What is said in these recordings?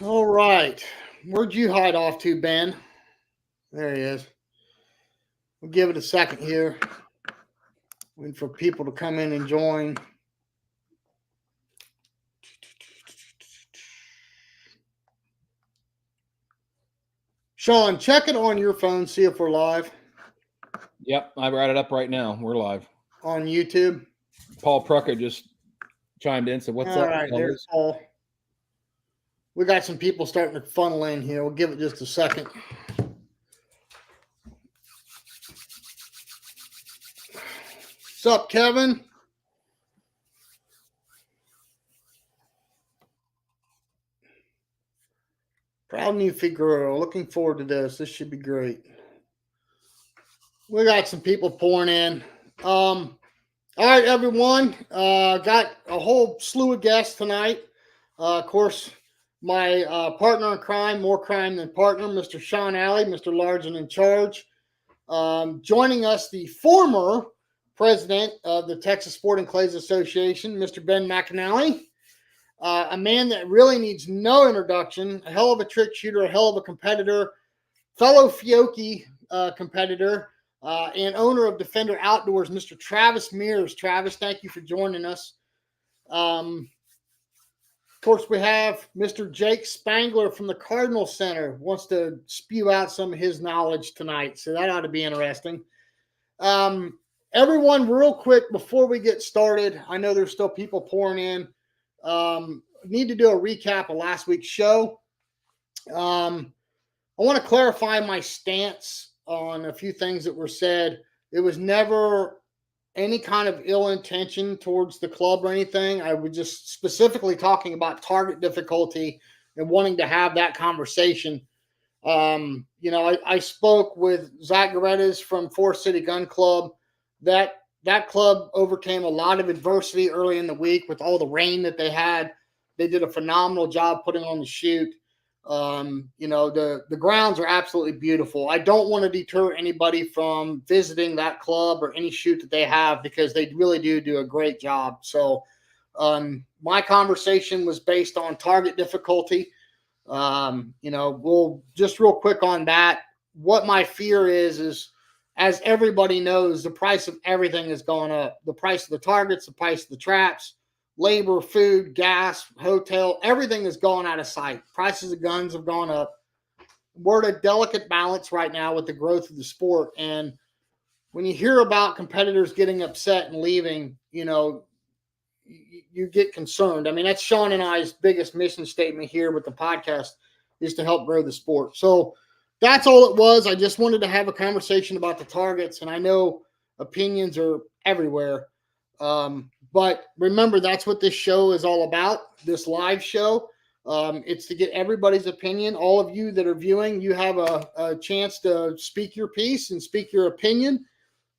All right. Where'd you hide off to, Ben? There he is. We'll give it a second here. Waiting for people to come in and join. Sean, check it on your phone, see if we're live Yep, I brought it up right now. We're live. on YouTube. Paul Prucka just chimed in. So what's All up? right, there's Paul. We got some people starting to funnel in here. We'll give it just a second. What's up, Kevin? Proud new girl. Looking forward to this. This should be great. We got some people pouring in. All right, everyone. Got a whole slew of guests tonight. Of course, my partner in crime, more crime than partner, Mr. Sean Alley, Mr. Large and in Charge. Joining us, the former president of the Texas Sporting Clays Association, Mr. Ben McAnally. A man that really needs no introduction, a hell of a trick shooter, a hell of a competitor, fellow Fiocchi competitor, and owner of Defender Outdoors, Mr. Travis Mears. Travis, thank you for joining us. Of course, we have Mr. Jake Spangler from the Cardinal Center, wants to spew out some of his knowledge tonight, so that ought to be interesting. Everyone, real quick, before we get started, I know there's still people pouring in. Need to do a recap of last week's show. I want to clarify my stance on a few things that were said. It was never any kind of ill intention towards the club or anything. I was just specifically talking about target difficulty and wanting to have that conversation. I spoke with Zach Gorettes from Forest City Gun Club. That club overcame a lot of adversity early in the week with all the rain that they had. They did a phenomenal job putting on the shoot. The grounds are absolutely beautiful. I don't want to deter anybody from visiting that club or any shoot that they have because they really do a great job. So my conversation was based on target difficulty. We'll just real quick on that. What my fear is as everybody knows, the price of everything has gone up. The price of the targets, the price of the traps, labor, food, gas, hotel, everything has gone out of sight. Prices of guns have gone up. We're at a delicate balance right now with the growth of the sport. And when you hear about competitors getting upset and leaving, you get concerned. I mean, that's Sean and I's biggest mission statement here with the podcast is to help grow the sport. So that's all it was. I just wanted to have a conversation about the targets, and I know opinions are everywhere. But remember, that's what this show is all about, this live show. It's to get everybody's opinion. All of you that are viewing, you have a chance to speak your piece and speak your opinion.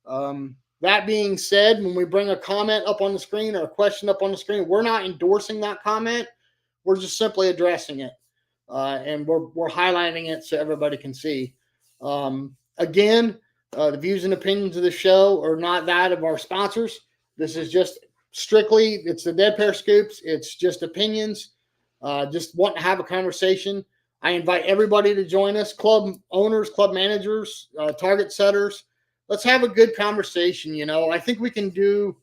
That being said, when we bring a comment up on the screen or a question up on the screen, we're not endorsing that comment. We're just simply addressing it. And we're highlighting it so everybody can see. Again, the views and opinions of the show are not that of our sponsors. This is just strictly, it's the Dead Pair Scoops. It's just opinions. Just want to have a conversation. I invite everybody to join us, club owners, club managers, target setters. Let's have a good conversation. I think we can do,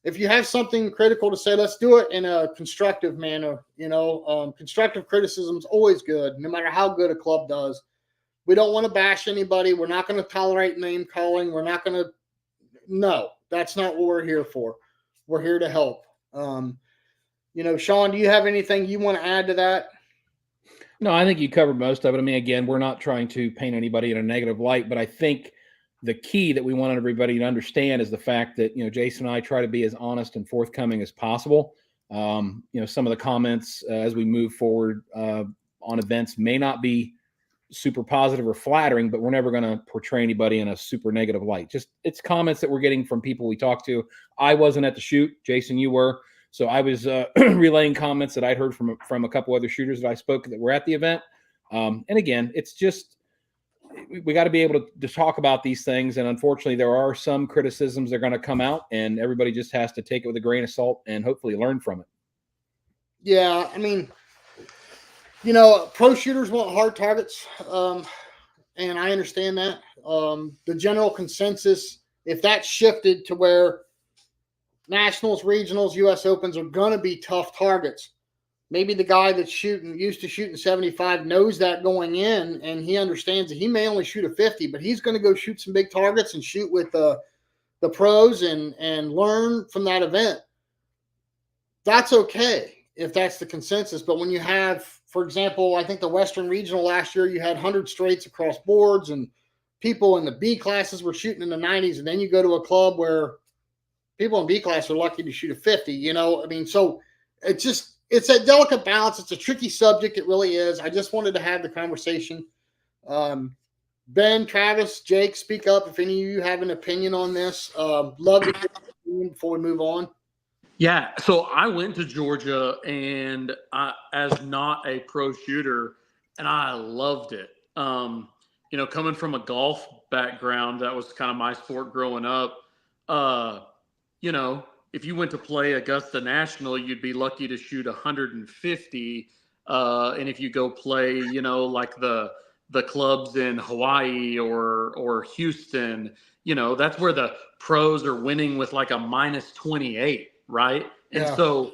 if you have something critical to say, let's do it in a constructive manner. Constructive criticism is always good, no matter how good a club does. We don't want to bash anybody. We're not going to tolerate name calling. We're not going to, no, that's not what we're here for. We're here to help. Sean, do you have anything you want to add to that? No, I think you covered most of it. I mean, again, we're not trying to paint anybody in a negative light, but I think the key that we want everybody to understand is the fact that, Jason and I try to be as honest and forthcoming as possible. Some of the comments as we move forward on events may not be super positive or flattering, but we're never going to portray anybody in a super negative light. Just it's comments that we're getting from people we talk to. I wasn't at the shoot. Jason, you were. So I was relaying comments that I'd heard from a couple other shooters that I spoke that were at the event. And again, it's just, we got to be able to talk about these things. And unfortunately, there are some criticisms that are going to come out, and everybody just has to take it with a grain of salt and hopefully learn from it. Yeah, I mean, Pro shooters want hard targets, and I understand that. The general consensus, if that shifted to where nationals, regionals, U.S. Opens are going to be tough targets, maybe the guy that's used to shooting 75 knows that going in, and he understands that he may only shoot a 50, but he's going to go shoot some big targets and shoot with the pros and learn from that event. That's okay if that's the consensus. But when you have, for example, I think the Western Regional last year, you had 100 straights across boards, and people in the B classes were shooting in the 90s, and then you go to a club where people in B class are lucky to shoot a 50. So it's a delicate balance. It's a tricky subject. It really is. I just wanted to have the conversation. Ben, Travis, Jake, speak up if any of you have an opinion on this. Love to hear your opinion before we move on. Yeah, so I went to Georgia and as not a pro shooter, and I loved it. Coming from a golf background, that was kind of my sport growing up. If you went to play Augusta National, you'd be lucky to shoot 150. And if you go play, like the clubs in Hawaii or Houston, that's where the pros are winning with like a minus 28. Right. And so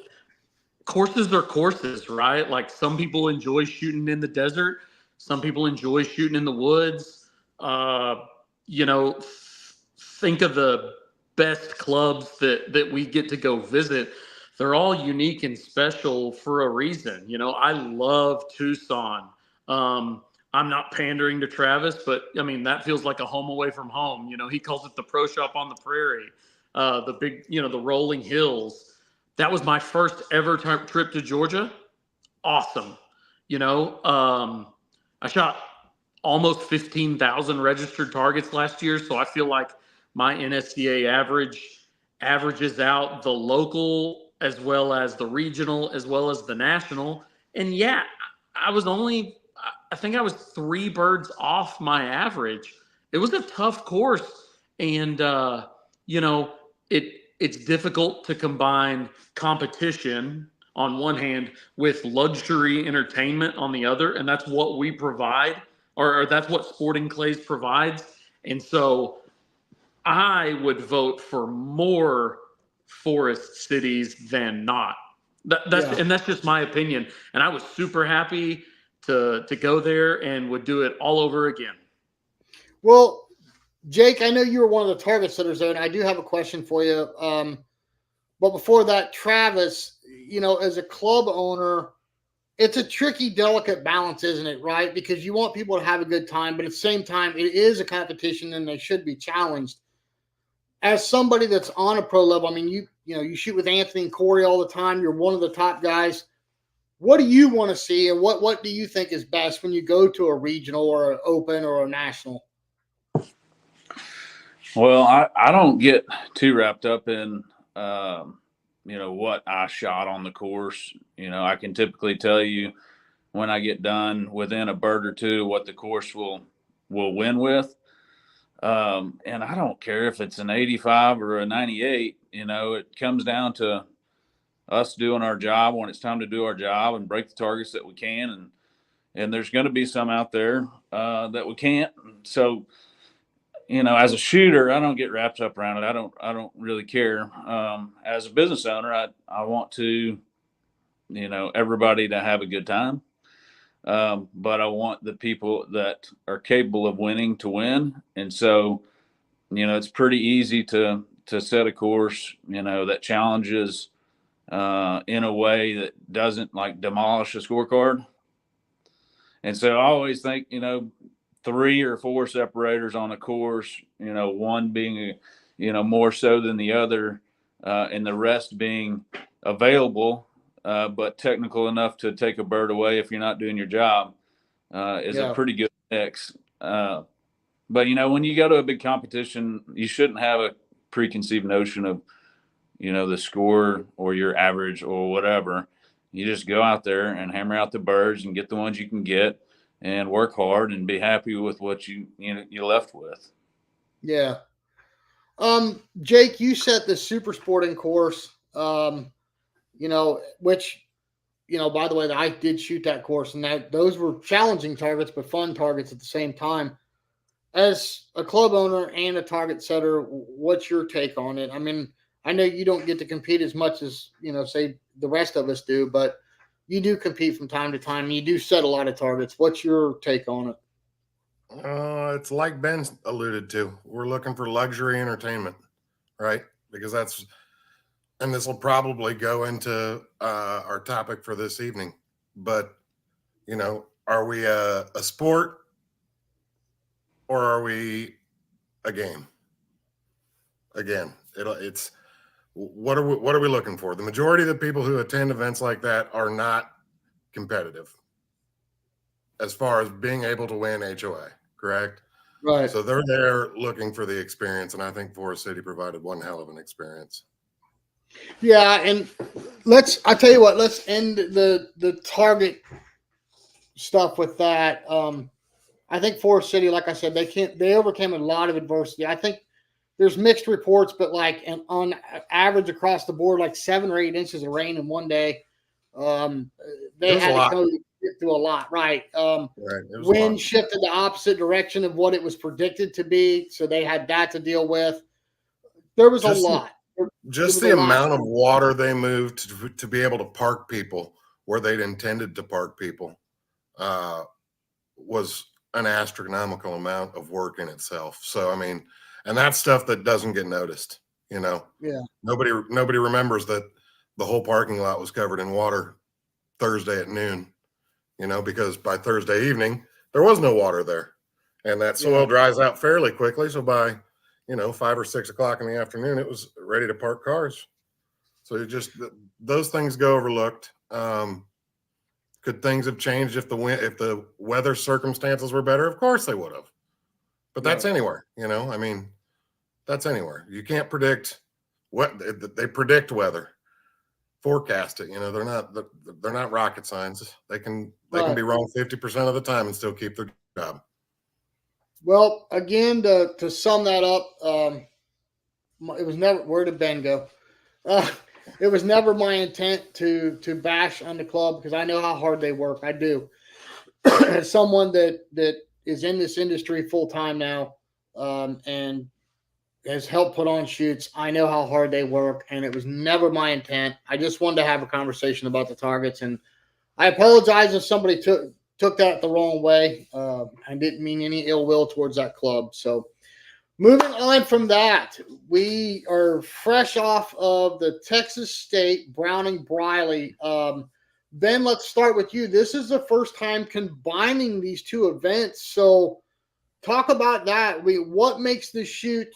courses are courses, right? Like some people enjoy shooting in the desert. Some people enjoy shooting in the woods. Think of the best clubs that we get to go visit. They're all unique and special for a reason. I love Tucson. I'm not pandering to Travis, but I mean, that feels like a home away from home. He calls it the pro shop on the prairie. The big, the rolling hills. That was my first ever trip to Georgia. Awesome. I shot almost 15,000 registered targets last year. So I feel like my NSCA averages out the local as well as the regional, as well as the national. And yeah, I think I was 3 birds off my average. It was a tough course. And, it's difficult to combine competition on one hand with luxury entertainment on the other, and that's what we provide, or that's what Sporting Clays provides. And so I would vote for more forest cities than not. And that's just my opinion. And I was super happy to go there and would do it all over again. Well, Jake, I know you were one of the target setters there, and I do have a question for you. But before that, Travis, as a club owner, it's a tricky, delicate balance, isn't it? Right? Because you want people to have a good time, but at the same time, it is a competition, and they should be challenged. As somebody that's on a pro level, I mean, you shoot with Anthony and Corey all the time. You're one of the top guys. What do you want to see, and what do you think is best when you go to a regional or an open or a national? Well, I don't get too wrapped up in, what I shot on the course. I can typically tell you when I get done within a bird or two what the course will win with. And I don't care if it's an 85 or a 98. It comes down to us doing our job when it's time to do our job and break the targets that we can. And there's going to be some out there that we can't. So, as a shooter, I don't get wrapped up around it. I don't really care. As a business owner, I want to, everybody to have a good time. But I want the people that are capable of winning to win. And so, it's pretty easy to set a course, that challenges in a way that doesn't like demolish a scorecard. And so I always think, 3 or 4 separators on a course, one being, more so than the other, and the rest being available, but technical enough to take a bird away if you're not doing your job, is a pretty good mix. But, when you go to a big competition, you shouldn't have a preconceived notion of, the score or your average or whatever. You just go out there and hammer out the birds and get the ones you can get and work hard and be happy with what you're left with. Yeah. Jake, you set the super sporting course, which, by the way, that I did shoot that course, and those were challenging targets, but fun targets at the same time. As a club owner and a target setter, what's your take on it? I mean, I know you don't get to compete as much as, say the rest of us do, but you do compete from time to time. And you do set a lot of targets. What's your take on it? It's like Ben alluded to. We're looking for luxury entertainment, right? Because and this will probably go into our topic for this evening. But, are we a sport or are we a game? Again, it's what are we looking for? The majority of the people who attend events like that are not competitive as far as being able to win HOA, correct? Right. So they're there looking for the experience, and I think Forest City provided one hell of an experience. Yeah, and I tell you what, let's end the target stuff with that. I think Forest City, like I said, they overcame a lot of adversity. I think there's mixed reports, but on average across the board, like 7 or 8 inches of rain in one day. They had to get through a lot, right? Wind shifted the opposite direction of what it was predicted to be, so they had that to deal with. There was a lot. Just the amount of water they moved to be able to park people where they'd intended to park people was an astronomical amount of work in itself. So, I mean, and that's stuff that doesn't get noticed, Yeah. Nobody remembers that the whole parking lot was covered in water Thursday at noon, because by Thursday evening, there was no water there. And that soil dries out fairly quickly. So by, 5 or 6 o'clock in the afternoon, it was ready to park cars. So those things go overlooked. Could things have changed if the weather circumstances were better? Of course they would have. But that's anywhere, I mean, that's anywhere. You can't predict what they predict weather, forecast it. They're not rocket science. They can be wrong 50% of the time and still keep their job. Well, again, to sum that up, it was never. Where did Ben go? It was never my intent to bash on the club because I know how hard they work. I do. As someone that is in this industry full time now, and has helped put on shoots, I know how hard they work, and it was never my intent. I just wanted to have a conversation about the targets, and I apologize if somebody took that the wrong way. I didn't mean any ill will towards that club. So moving on from that, we are fresh off of the Texas State Browning-Briley. Ben, let's start with you. This is the first time combining these two events. So talk about that. What makes the shoot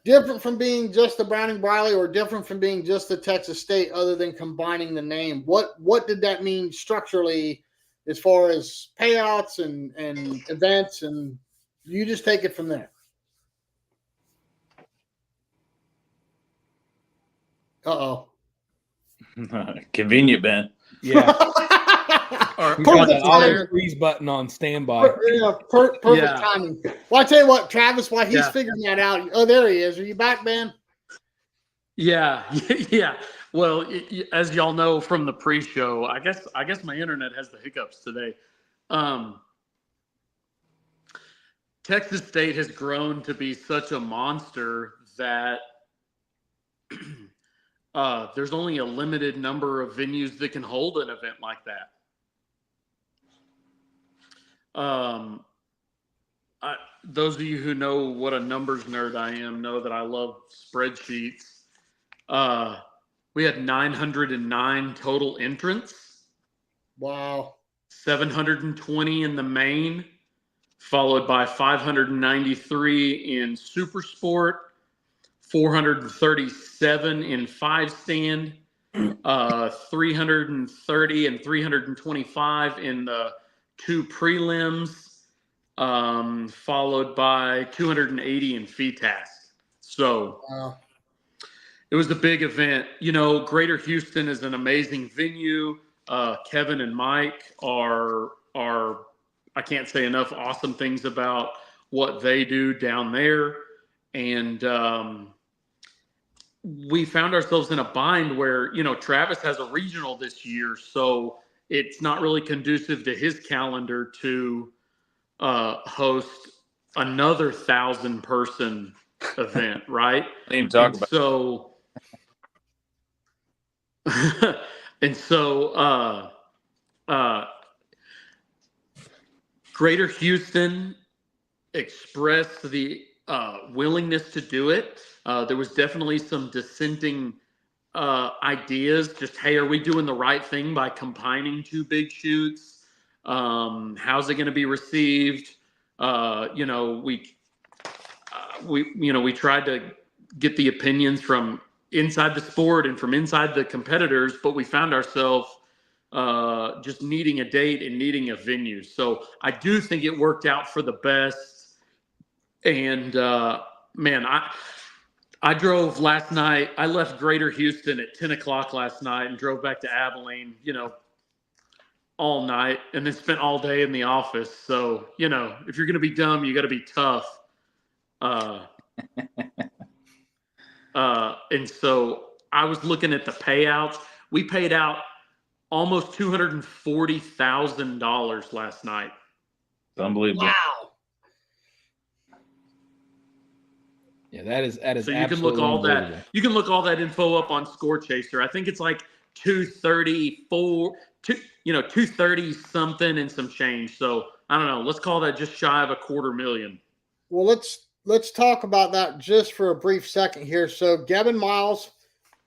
different from being just the Browning-Briley or different from being just the Texas State other than combining the name? What did that mean structurally as far as payouts and events? And you just take it from there. Uh-oh. Convenient, Ben. Yeah. We've got Perfect the auto timing. freeze button on standby. Perfect timing. Well, I tell you what, Travis, while he's figuring that out. Oh, there he is. Are you back, Ben? Yeah. Well, as y'all know from the pre-show, I guess my internet has the hiccups today. Texas State has grown to be such a monster that there's only a limited number of venues that can hold an event like that. Those of you who know what a numbers nerd I am know that I love spreadsheets. We had 909 total entrants. Wow. 720 in the main, followed by 593 in Super Sport, 437 in 5-stand, 330 and 325 in the 2 prelims, followed by 280 in FETAS. So it was a big event. Greater Houston is an amazing venue. Kevin and Mike are I can't say enough awesome things about what they do down there. And we found ourselves in a bind where, Travis has a regional this year, so it's not really conducive to his calendar to host another 1,000-person event, right? I didn't even talk about so and so Greater Houston expressed the willingness to do it. There was definitely some dissenting ideas. Just, hey, are we doing the right thing by combining two big shoots? How's it going to be received? We tried to get the opinions from inside the sport and from inside the competitors, but we found ourselves just needing a date and needing a venue. So I do think it worked out for the best. And man, I drove last night. I left Greater Houston at 10 o'clock last night and drove back to Abilene, all night, and then spent all day in the office. So, if you're going to be dumb, you got to be tough. And so I was looking at the payouts. We paid out almost $240,000 last night. It's unbelievable. Wow. Yeah, that is So you can look all that. You can look all that info up on Score Chaser. I think it's like 230 something and some change. So I don't know. Let's call that just shy of $250,000. Well, let's talk about that just for a brief second here. So Gavin Miles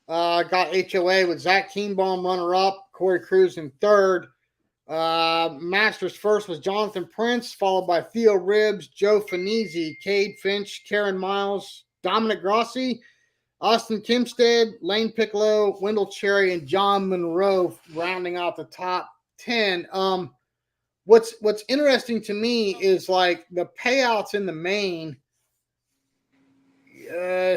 got HOA with Zach Keenbaum runner up, Corey Cruz in third. Masters first was Jonathan Prince, followed by Theo Ribbs, Joe Finizzi, Cade Finch, Karen Miles, Dominic Grossi, Austin Kimstead, Lane Piccolo, Wendell Cherry, and John Monroe rounding out the top 10. What's interesting to me is like the payouts in the main.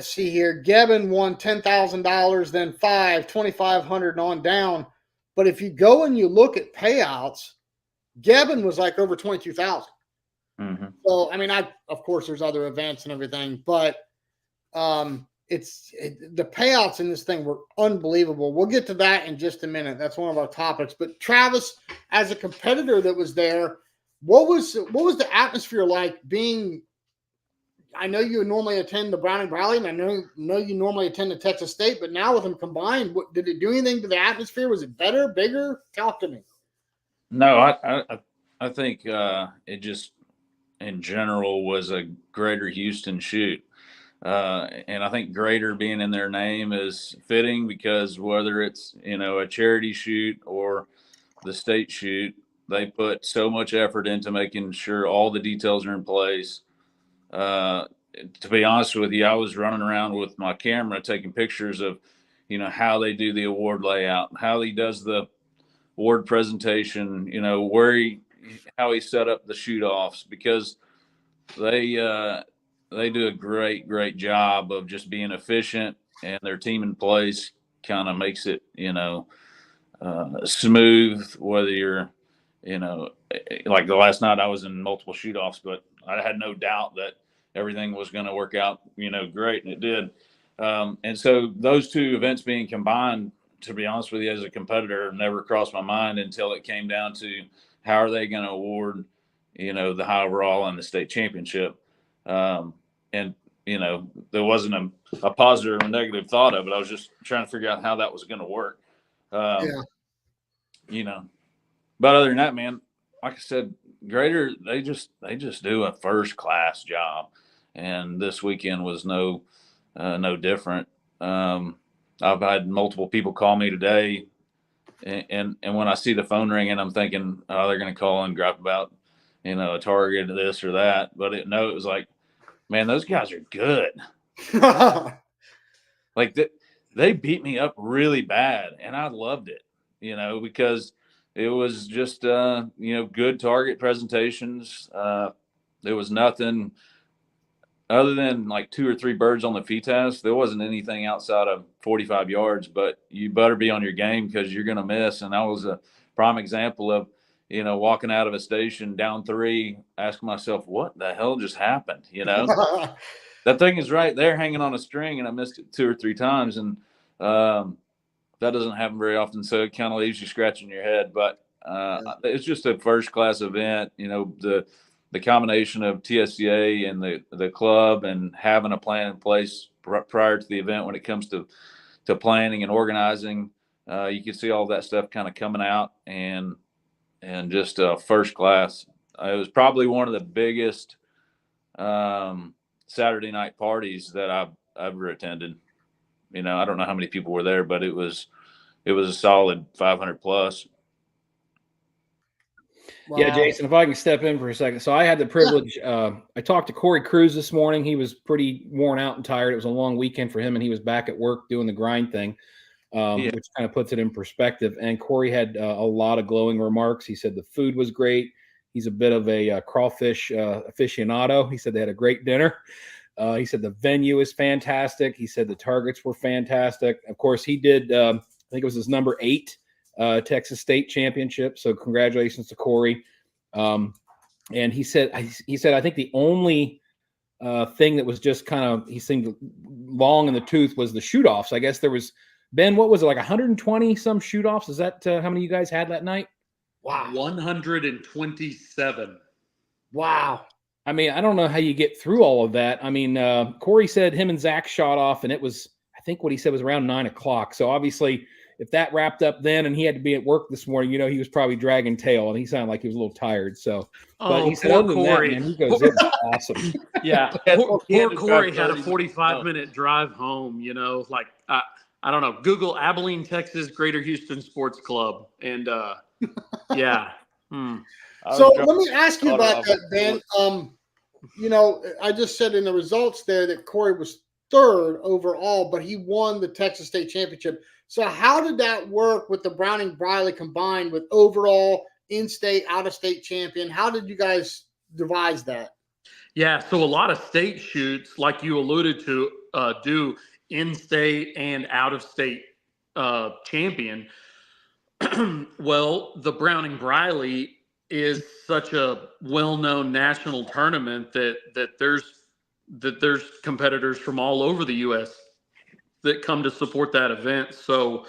See here, Gavin won $10,000, then $2,500 on down. But if you go and you look at payouts, Gavin was like over 22,000. Mm-hmm. So, I mean, of course, there's other events and everything, but the payouts in this thing were unbelievable. We'll get to that in just a minute. That's one of our topics. But Travis, as a competitor that was there, what was the atmosphere like being? I know you normally attend the Browning Rally, and I know you normally attend the Texas State, but now with them combined, did it do anything to the atmosphere? Was it better, bigger? Talk to me. No, I think it just in general was a Greater Houston shoot. And I think Greater being in their name is fitting because whether it's, a charity shoot or the state shoot, they put so much effort into making sure all the details are in place. To be honest with you, I was running around with my camera taking pictures of, how they do the award layout, how he does the award presentation, how he set up the shoot offs, because they do a great job of just being efficient, and their team in place kind of makes it, smooth, whether you're, like the last night I was in multiple shoot offs, but I had no doubt that everything was going to work out, great. And it did. And so those two events being combined, to be honest with you, as a competitor, never crossed my mind until it came down to how are they going to award, the high overall and the state championship. And, there wasn't a positive or negative thought of it. I was just trying to figure out how that was going to work. But other than that, man, like I said, Greater, they just do a first class job. And this weekend was no different. I've had multiple people call me today, and when I see the phone ringing, I'm thinking, oh, they're going to call and gripe about, a target, this or that. But it was like, man, those guys are good. Like they beat me up really bad, and I loved it, because it was just, good target presentations. There was nothing other than like 2 or 3 birds on the FITAS. There wasn't anything outside of 45 yards, but you better be on your game because you're going to miss. And that was a prime example of, walking out of a station down 3, asking myself, what the hell just happened? that thing is right there hanging on a string, and I missed it 2 or 3 times, and that doesn't happen very often, so it kind of leaves you scratching your head. But it's just a first-class event. You know, the combination of TSCA and the club and having a plan in place prior to the event when it comes to planning and organizing, you can see all that stuff kind of coming out, and just first class. It was probably one of the biggest Saturday night parties that I've ever attended. You know, I don't know how many people were there, but it was a solid 500 plus. Wow. Yeah, Jason, if I can step in for a second. So I had the privilege. I talked to Corey Cruz this morning. He was pretty worn out and tired. It was a long weekend for him, and he was back at work doing the grind thing, which kind of puts it in perspective. And Corey had a lot of glowing remarks. He said the food was great. He's a bit of a crawfish aficionado. He said they had a great dinner. He said the venue is fantastic. He said the targets were fantastic. Of course, he did, I think it was his number 8 Texas State Championship. So congratulations to Corey. And he said, I think the only thing that was just kind of, he seemed long in the tooth was the shoot-offs. I guess there was, Ben, what was it, like 120 some shoot-offs? Is that how many you guys had that night? Wow. 127. Wow. I mean, I don't know how you get through all of that. I mean, Corey said him and Zach shot off, and it was, I think what he said was around 9 o'clock. So obviously, if that wrapped up then and he had to be at work this morning, you know, he was probably dragging tail, and he sounded like he was a little tired. So, but he said, other than that, man, he goes, it was awesome. Yeah. Poor Corey had a 45-minute drive home, you know, like, I don't know, Google Abilene, Texas, Greater Houston Sports Club. And, yeah. So let me ask you about that, Ben. You know, I just said in the results there that Corey was 3rd overall, but he won the Texas State Championship. So how did that work with the Browning Briley combined with overall in-state, out-of-state champion? How did you guys devise that? Yeah, so a lot of state shoots, like you alluded to, do in-state and out-of-state champion. Well, the Browning Briley is such a well-known national tournament that there's competitors from all over the U.S. that come to support that event. So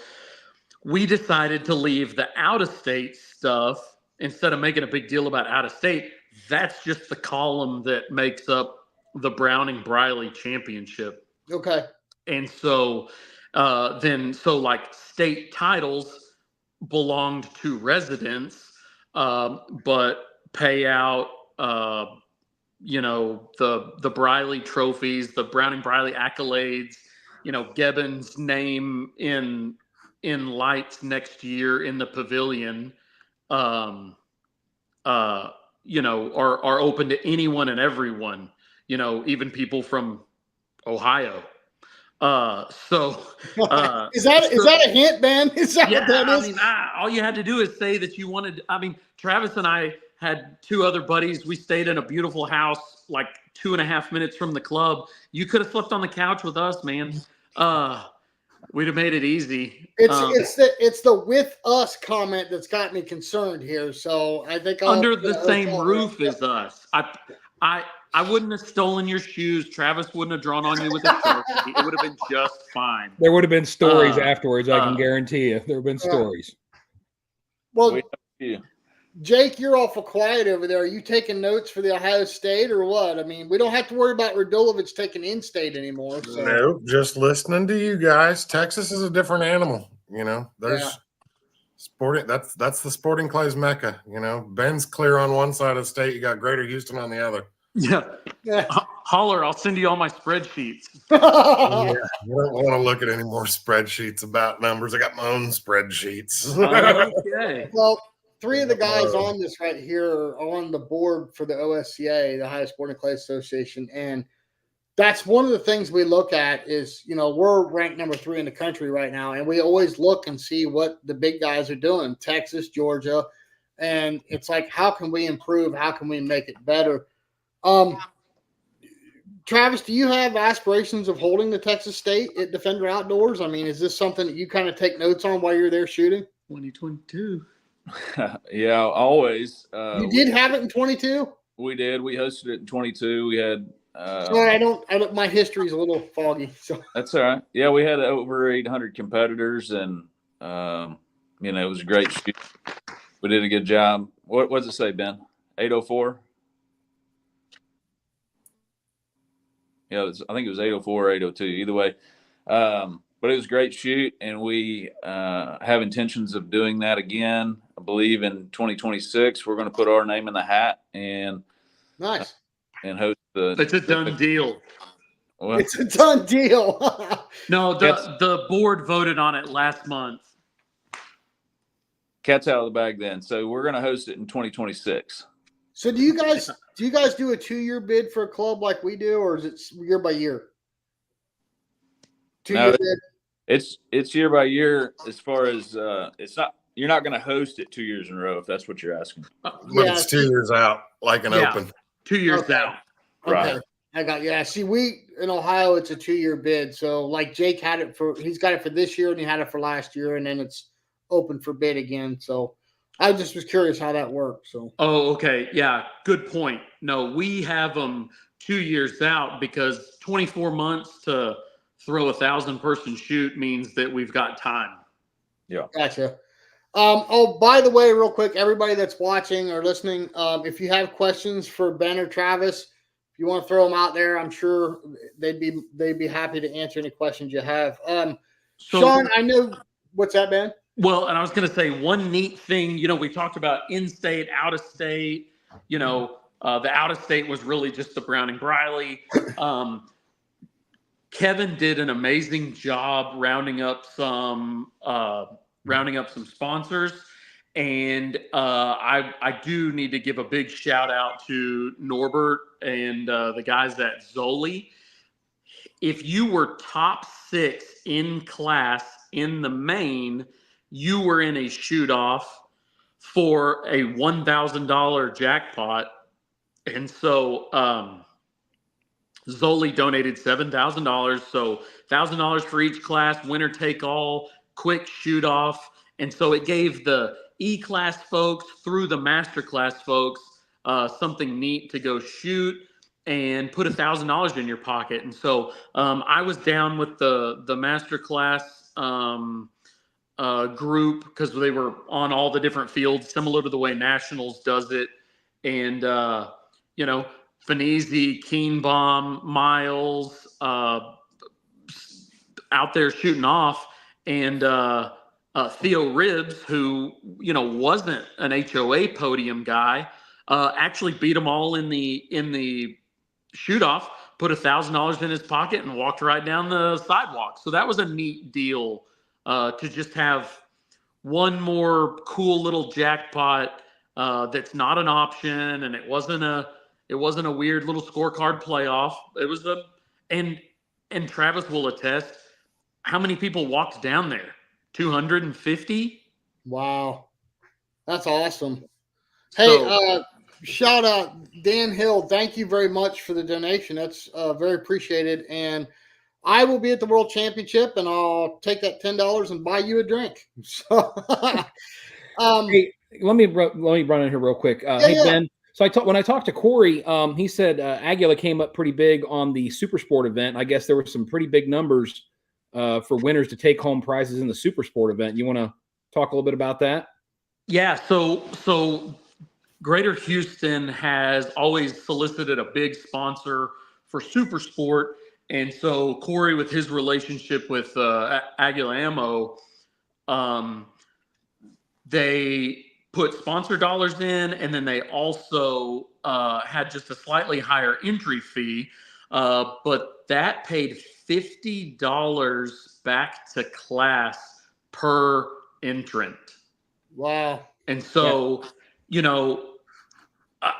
we decided to leave the out-of-state stuff instead of making a big deal about out-of-state. That's just the column that makes up the Browning Briley Championship. Okay. And so so like state titles belonged to residents, but payout, you know, the Briley trophies, the Browning Briley accolades, you know, Gebbon's name in lights next year in the pavilion, you know, are open to anyone and everyone, you know, even people from Ohio. So is that a hint, Ben? Is that what that is? I mean, all you had to do is say that you wanted. I mean, Travis and I had 2 other buddies. We stayed in a beautiful house, like 2.5 minutes from the club. You could have slept on the couch with us, man. We'd have made it easy. It's the with us comment that's got me concerned here. So I think under the same roof as us. I wouldn't have stolen your shoes. Travis wouldn't have drawn on you with a Sharpie. It would have been just fine. There would have been stories afterwards. I can guarantee you. There have been stories. Well, Jake, you're awful quiet over there. Are you taking notes for the Ohio State or what? I mean, we don't have to worry about Radulovich taking in-state anymore. So. No, just listening to you guys. Texas is a different animal. You know, there's sporting. That's the Sporting Clays Mecca. You know, Ben's clear on one side of the state. You got Greater Houston on the other. Yeah. Holler, I'll send you all my spreadsheets. Yeah, I don't want to look at any more spreadsheets about numbers. I got my own spreadsheets. Okay. Well, 3 of the guys on this right here are on the board for the OSCA, the Ohio Sporting Clay Association. And that's one of the things we look at is, you know, we're ranked number 3 in the country right now. And we always look and see what the big guys are doing, Texas, Georgia. And it's like, how can we improve? How can we make it better? Travis, do you have aspirations of holding the Texas State at Defender Outdoors? I mean, is this something that you kind of take notes on while you're there shooting? 2022. Yeah, always. You did have it in 22? We did. We hosted it in 22. We had Sorry, I don't. My history's a little foggy. So That's all right. Yeah, we had over 800 competitors, and it was a great shoot. We did a good job. What does it say, Ben? 804. Yeah, I think it was 804 or 802. Either way, but it was a great shoot, and we have intentions of doing that again. I believe in 2026 we're going to put our name in the hat and nice. And host the. It's a done deal. Well, it's a done deal. No, the board voted on it last month. Cat's out of the bag then. So we're going to host it in 2026. So do you guys do a 2-year bid for a club like we do, or is it year by year? 2-year bid. It's year by year as far as it's not. You're not going to host it 2 years in a row if that's what you're asking. But it's 2 years out, like an open. 2 years out. Right. Okay. I got See, we in Ohio, it's a 2-year bid. So like Jake had it he's got it for this year and he had it for last year, and then it's open for bid again. So I just was curious how that worked. So. Oh, okay. Yeah. Good point. No, we have them 2 years out because 24 months to throw 1,000-person shoot means that we've got time. Yeah. Gotcha. Oh, by the way, real quick, everybody that's watching or listening, if you have questions for Ben or Travis, if you want to throw them out there, I'm sure they'd be happy to answer any questions you have. Sean, I know what's that, Ben? Well, and I was going to say one neat thing. We talked about in-state, out-of-state. The out-of-state was really just the Browning Briley. Kevin did an amazing job rounding up some sponsors, and I do need to give a big shout out to Norbert and the guys at Zoli. If you were top 6 in class in the main, you were in a shoot off for a $1,000 jackpot, and so Zoli donated $7,000, so $1,000 for each class, winner take all, quick shoot off. And so it gave the E-class folks through the master class folks something neat to go shoot and put $1,000 in your pocket. And so I was down with the master class group because they were on all the different fields, similar to the way Nationals does it. And, Finese, Keenbaum, Miles out there shooting off. And Theo Ribbs, who, wasn't an HOA podium guy, actually beat them all in the shoot off, put $1,000 in his pocket and walked right down the sidewalk. So that was a neat deal to just have one more cool little jackpot that's not an option, and it wasn't a weird little scorecard playoff. It was and Travis will attest, how many people walked down there? 250? Wow. That's awesome. Hey, shout out Dan Hill. Thank you very much for the donation. That's very appreciated. And I will be at the World Championship, and I'll take that $10 and buy you a drink. So, hey, let me run in here real quick. Ben. So when I talked to Corey, he said Aguila came up pretty big on the Super Sport event. I guess there were some pretty big numbers for winners to take home prizes in the Super Sport event. You want to talk a little bit about that? Yeah. So Greater Houston has always solicited a big sponsor for Super Sport. And so Corey, with his relationship with Aguila Ammo, they put sponsor dollars in, and then they also had just a slightly higher entry fee. But that paid $50 back to class per entrant. Wow. And so,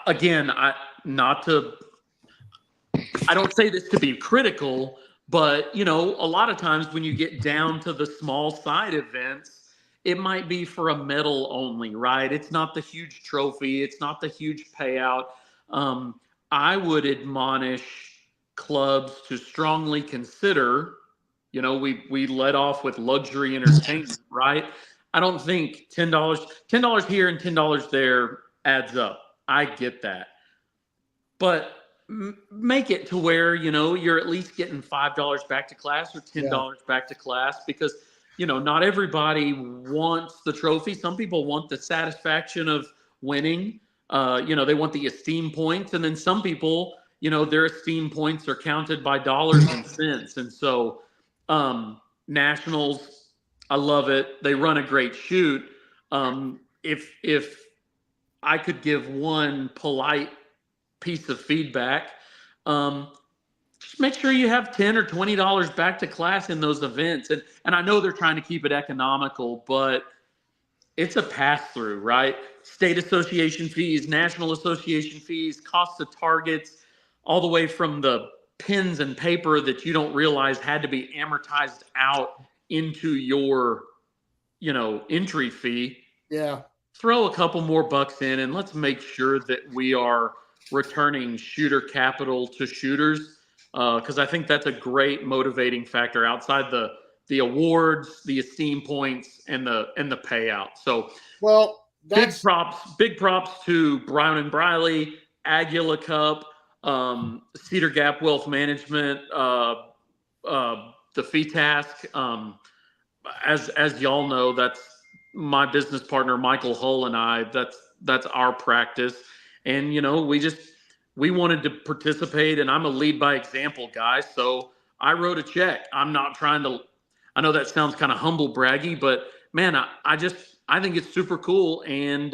again, I don't say this to be critical, but, a lot of times when you get down to the small side events, it might be for a medal only, right? It's not the huge trophy. It's not the huge payout. I would admonish clubs to strongly consider, we led off with luxury entertainment, right? I don't think $10 here and $10 there adds up. I get that. But make it to where, you're at least getting $5 back to class or $10 back to class, because, not everybody wants the trophy. Some people want the satisfaction of winning. They want the esteem points. And then some people, their esteem points are counted by dollars and cents. And so, nationals, I love it. They run a great shoot. If I could give one polite piece of feedback, just make sure you have $10 or $20 back to class in those events. And I know they're trying to keep it economical, but it's a pass-through, right? State association fees, national association fees, cost of targets, all the way from the pens and paper that you don't realize had to be amortized out into your, entry fee. Yeah. Throw a couple more bucks in, and let's make sure that we are returning shooter capital to shooters, because I think that's a great motivating factor outside the awards, the esteem points, and the payout. So, well, that's big props to Brown and Briley, Aguila Cup, Cedar Gap Wealth Management, the Fee Task. As y'all know, that's my business partner Michael Hull and I. That's our practice, and we wanted to participate, and I'm a lead by example guy, so I wrote a check. I'm not trying to. I know that sounds kind of humble braggy, but man, I think it's super cool, and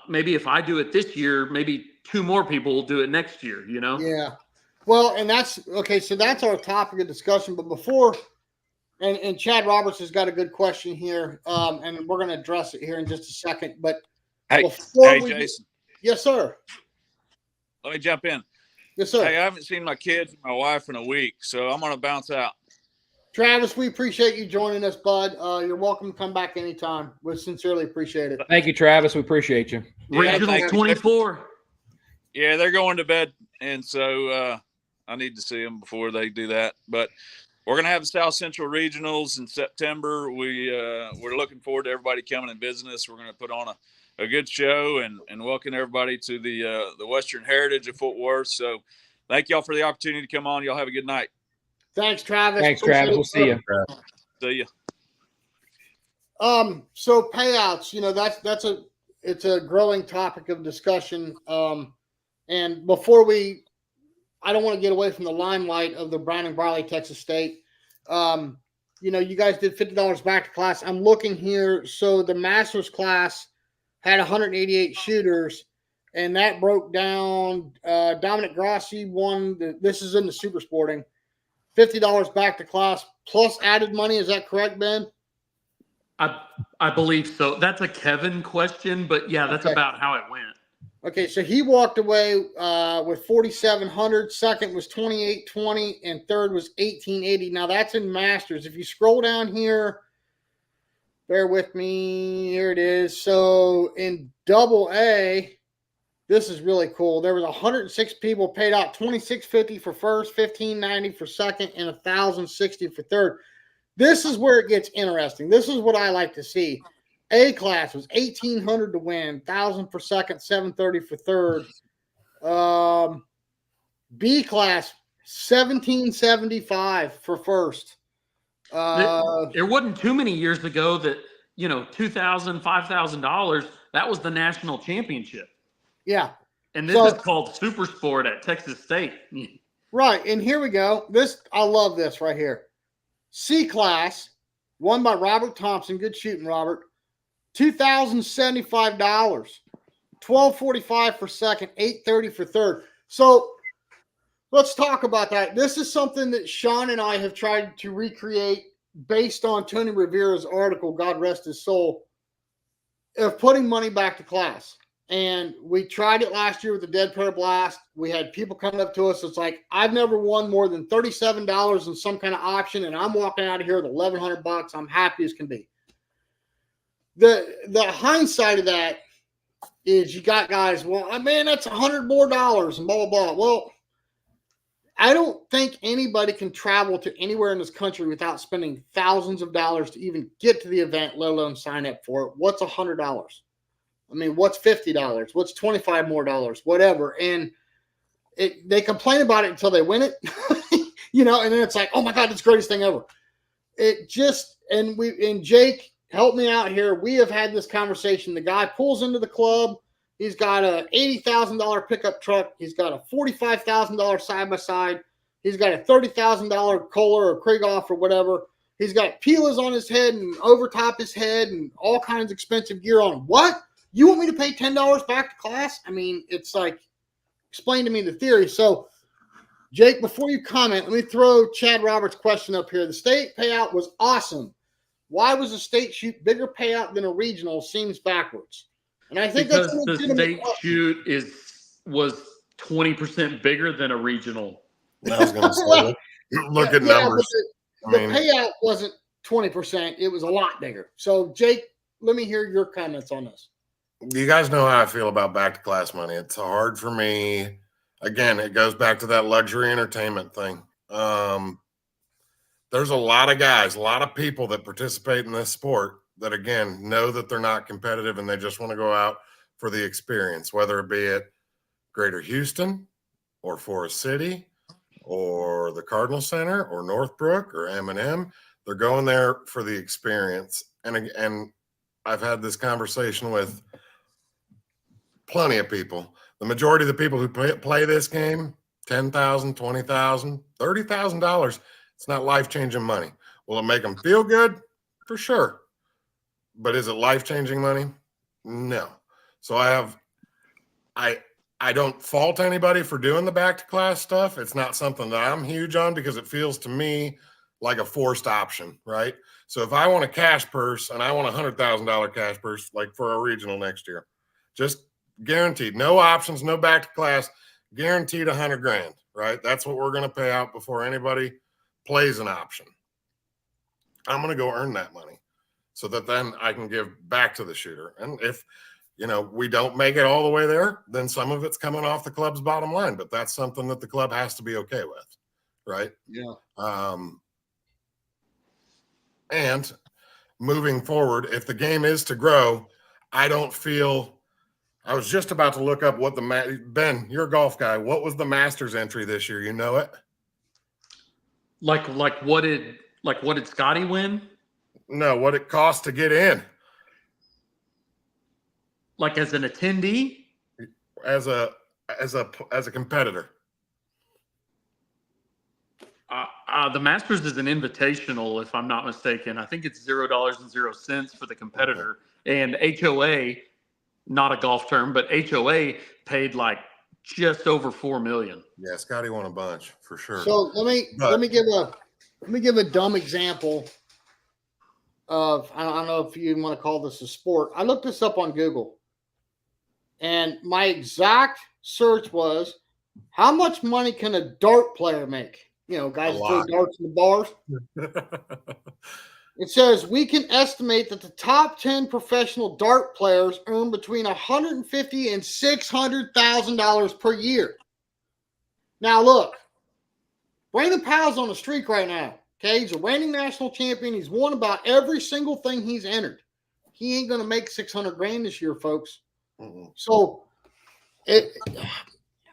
maybe if I do it this year, maybe 2 more people will do it next year. Yeah. Well, and that's okay. So that's our topic of discussion. But before. And Chad Roberts has got a good question here, and we're going to address it here in just a second. But Jason. Yes, sir. Let me jump in. Yes, sir. Hey, I haven't seen my kids and my wife in a week, so I'm going to bounce out. Travis, we appreciate you joining us, bud. You're welcome to come back anytime. We sincerely appreciate it. Thank you, Travis. We appreciate you. Regional 24. Yeah, they're going to bed, and so I need to see them before they do that. But we're going to have the South Central Regionals in September. We're looking forward to everybody coming and visiting us. We're going to put on a good show and welcome everybody to the Western Heritage of Fort Worth. So thank y'all for the opportunity to come on. Y'all have a good night. Thanks, Travis. Thanks, Travis. We'll see you. See you. So payouts, it's a growing topic of discussion. And before I don't want to get away from the limelight of the Brown and Briley, Texas State. You guys did $50 back to class. I'm looking here. So the master's class had 188 shooters, and that broke down. Dominic Grassi won. This is in the super sporting. $50 back to class plus added money. Is that correct, Ben? I believe so. That's a Kevin question, but yeah, that's about how it went. Okay, so he walked away with 4,700. Second was 2,820, and third was 1,880. Now that's in masters. If you scroll down here, bear with me. Here it is. So in double A, this is really cool. There was 106 people paid out $2,650 for first, $1,590 for second, and $1,060 for third. This is where it gets interesting. This is what I like to see. A class was 1,800 to win, 1,000 for second, 730 for third. B class 1,775 for first. There wasn't too many years ago that $2,000, $5,000. That was the national championship. Yeah, and this is called Super Sport at Texas State. Right, and here we go. I love this right here. C class won by Robert Thompson. Good shooting, Robert. $2,075, $1,245 for second, $830 for third. So let's talk about that. This is something that Sean and I have tried to recreate based on Tony Rivera's article, God rest his soul, of putting money back to class. And we tried it last year with the Dead Prayer Blast. We had people coming up to us. It's like, I've never won more than $37 in some kind of option, and I'm walking out of here with $1,100. I'm happy as can be. The hindsight of that is you got guys, well, man, that's $100 more and blah, blah, blah. Well, I don't think anybody can travel to anywhere in this country without spending thousands of dollars to even get to the event, let alone sign up for it. What's $100? I mean, what's $50? What's $25 more? Whatever. And they complain about it until they win it, you know, and then it's like, oh my God, it's the greatest thing ever. It just, and Jake, help me out here. We have had this conversation. The guy pulls into the club. He's got a $80,000 pickup truck. He's got a $45,000 side-by-side. He's got a $30,000 Kohler or Krieghoff or whatever. He's got peelers on his head and overtop his head and all kinds of expensive gear on. What? You want me to pay $10 back to class? I mean, it's like, explain to me the theory. So, Jake, before you comment, let me throw Chad Roberts' question up here. The state payout was awesome. Why was the state shoot bigger payout than a regional? Seems backwards. And I think because the state shoot was 20% bigger than a regional. I was going to say, look at numbers. The payout wasn't 20%. It was a lot bigger. So, Jake, let me hear your comments on this. You guys know how I feel about back to class money. It's hard for me. Again, it goes back to that luxury entertainment thing. There's a lot of guys, a lot of people that participate in this sport that, again, know that they're not competitive and they just want to go out for the experience, whether it be at Greater Houston or Forest City or the Cardinal Center or Northbrook or M&M. They're going there for the experience. And I've had this conversation with plenty of people. The majority of the people who play this game, $10,000, $20,000, $30,000, it's not life-changing money. Will it make them feel good? For sure. But is it life-changing money? No. So I don't fault anybody for doing the back-to-class stuff. It's not something that I'm huge on because it feels to me like a forced option, right? So if I want a cash purse and I want a $100,000 cash purse, like for a regional next year, just guaranteed, no options, no back to class, guaranteed $100,000, right? That's what we're going to pay out before anybody plays an option. I'm going to go earn that money so that then I can give back to the shooter. And if, we don't make it all the way there, then some of it's coming off the club's bottom line, but that's something that the club has to be okay with, right? Yeah. And moving forward, if the game is to grow, I don't feel. I was just about to look up what Ben, you're a golf guy. What was the Masters entry this year? You know it? Like what did Scotty win? No, what it cost to get in. Like as an attendee? As a competitor. The Masters is an invitational, if I'm not mistaken. I think it's $0.00 for the competitor. Okay. And HOA, not a golf term, but HOA paid like just over $4 million. Yeah, Scotty won a bunch for sure. So let me give a dumb example of, I don't know if you want to call this a sport. I looked this up on Google, and my exact search was, how much money can a dart player make? Guys throw darts in the bars. It says we can estimate that the top 10 professional dart players earn between $150,000 and $600,000 per year. Now look, Brandon Powell's on a streak right now. Okay, he's a reigning national champion. He's won about every single thing he's entered. He ain't gonna make $600,000 this year, folks. Mm-hmm. So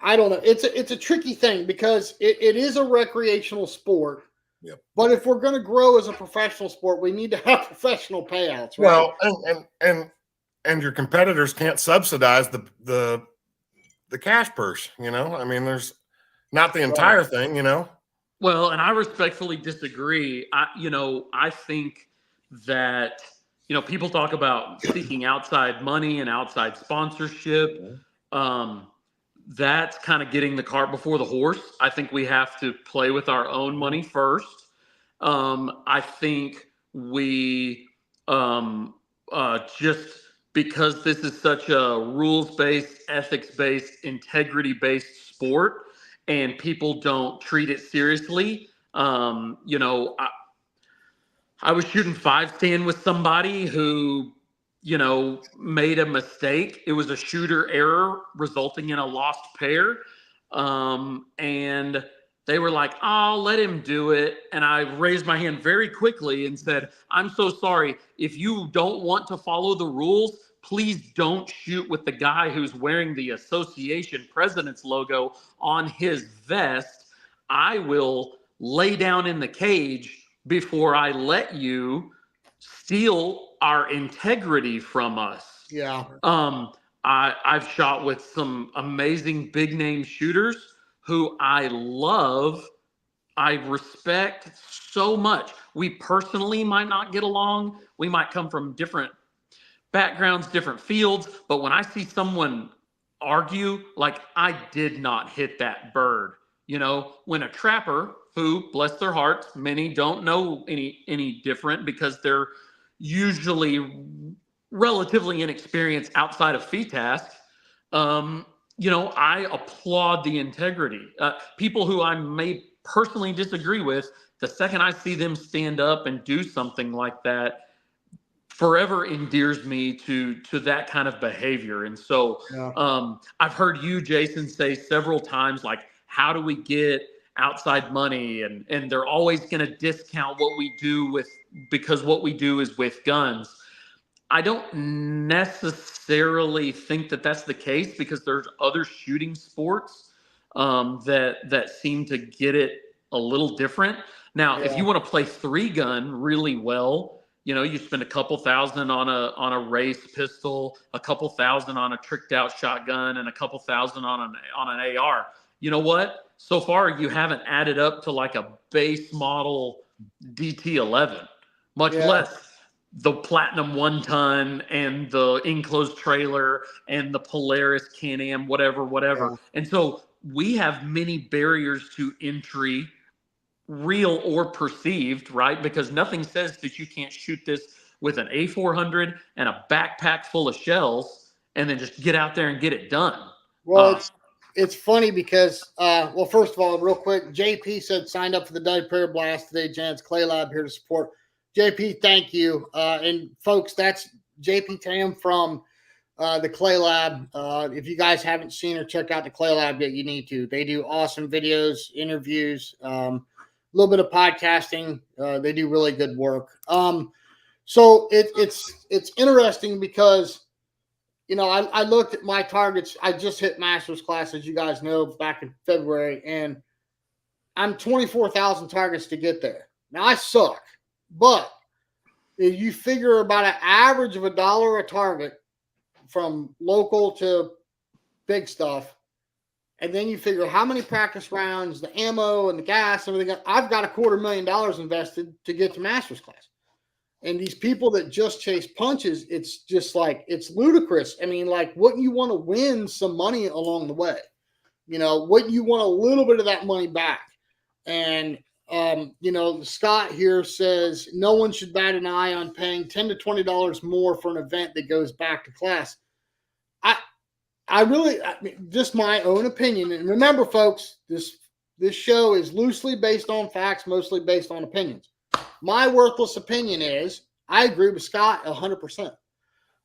I don't know. It's a tricky thing because it is a recreational sport. Yep. But if we're going to grow as a professional sport, we need to have professional payouts, right? Well, and your competitors can't subsidize the cash purse. I mean, there's not the entire thing. Well, and I respectfully disagree. I think that people talk about seeking outside money and outside sponsorship. That's kind of getting the cart before the horse. I think we have to play with our own money first. I think we just because this is such a rules-based, ethics-based, integrity-based sport, and people don't treat it seriously. I was shooting 5-stand with somebody who made a mistake. It was a shooter error resulting in a lost pair. And they were like, oh, let him do it. And I raised my hand very quickly and said, I'm so sorry. If you don't want to follow the rules, please don't shoot with the guy who's wearing the association president's logo on his vest. I will lay down in the cage before I let you steal our integrity from us. Yeah. I've shot with some amazing big name shooters who I love. I respect so much. We personally might not get along. We might come from different backgrounds, different fields. But when I see someone argue, like, I did not hit that bird, you know, when a trapper who, bless their hearts, many don't know any different because they're usually relatively inexperienced outside of FETASC, you know, I applaud the integrity. People who I may personally disagree with, the second I see them stand up and do something like that, forever endears me to that kind of behavior. And so I've heard you, Jason, say several times, like, how do we get outside money? And they're always going to discount what we do with, because what we do is with guns. I don't necessarily think that that's the case, because there's other shooting sports that seem to get it a little different. Now, if you want to play 3-gun really well, you know, you spend a couple thousand on a race pistol, a couple thousand on a tricked out shotgun, and a couple thousand on an AR. You know what? So far, you haven't added up to like a base model DT11, much less the Platinum 1-ton and the enclosed trailer and the Polaris Can-Am, whatever. Yeah. And so we have many barriers to entry, real or perceived, right? Because nothing says that you can't shoot this with an A400 and a backpack full of shells and then just get out there and get it done. Well, it's funny because, well, first of all, real quick, JP said signed up for the Dud Prayer Blast today. Jan's Clay Lab here to support. JP, thank you. And folks, that's JP Tam from the Clay Lab. If you guys haven't seen or checked out the Clay Lab yet, you need to. They do awesome videos, interviews, a little bit of podcasting. They do really good work. So it's interesting because, you know, I looked at my targets. I just hit master's class, as you guys know, back in February, and I'm 24,000 targets to get there. Now I suck, but if you figure about an average of $1 a target from local to big stuff, and then you figure how many practice rounds, the ammo and the gas, everything. I've got $250,000 invested to get to master's class. And these people that just chase punches, it's just like, it's ludicrous. I mean, like, wouldn't you want to win some money along the way? You know, wouldn't you want a little bit of that money back? And, you know, Scott here says no one should bat an eye on paying $10 to $20 more for an event that goes back to class. I mean, just my own opinion. And remember, folks, this show is loosely based on facts, mostly based on opinions. My worthless opinion is I agree with Scott 100%.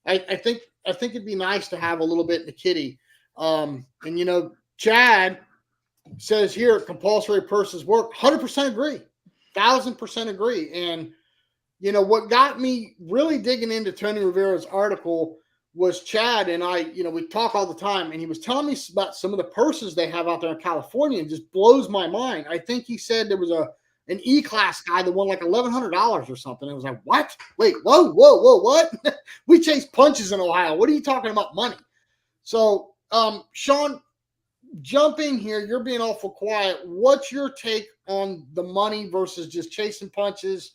I think it'd be nice to have a little bit in the kitty. And, you know, Chad says here, compulsory purses work. 100% agree. 1,000% agree. And, you know, what got me really digging into Tony Rivera's article was Chad and I, you know, we talk all the time, and he was telling me about some of the purses they have out there in California, and just blows my mind. I think he said there was an E-class guy that won like $1,100 or something. It was like, what? Wait, whoa, what? We chase punches in Ohio. What are you talking about money? So, Sean, jump in here. You're being awful quiet. What's your take on the money versus just chasing punches,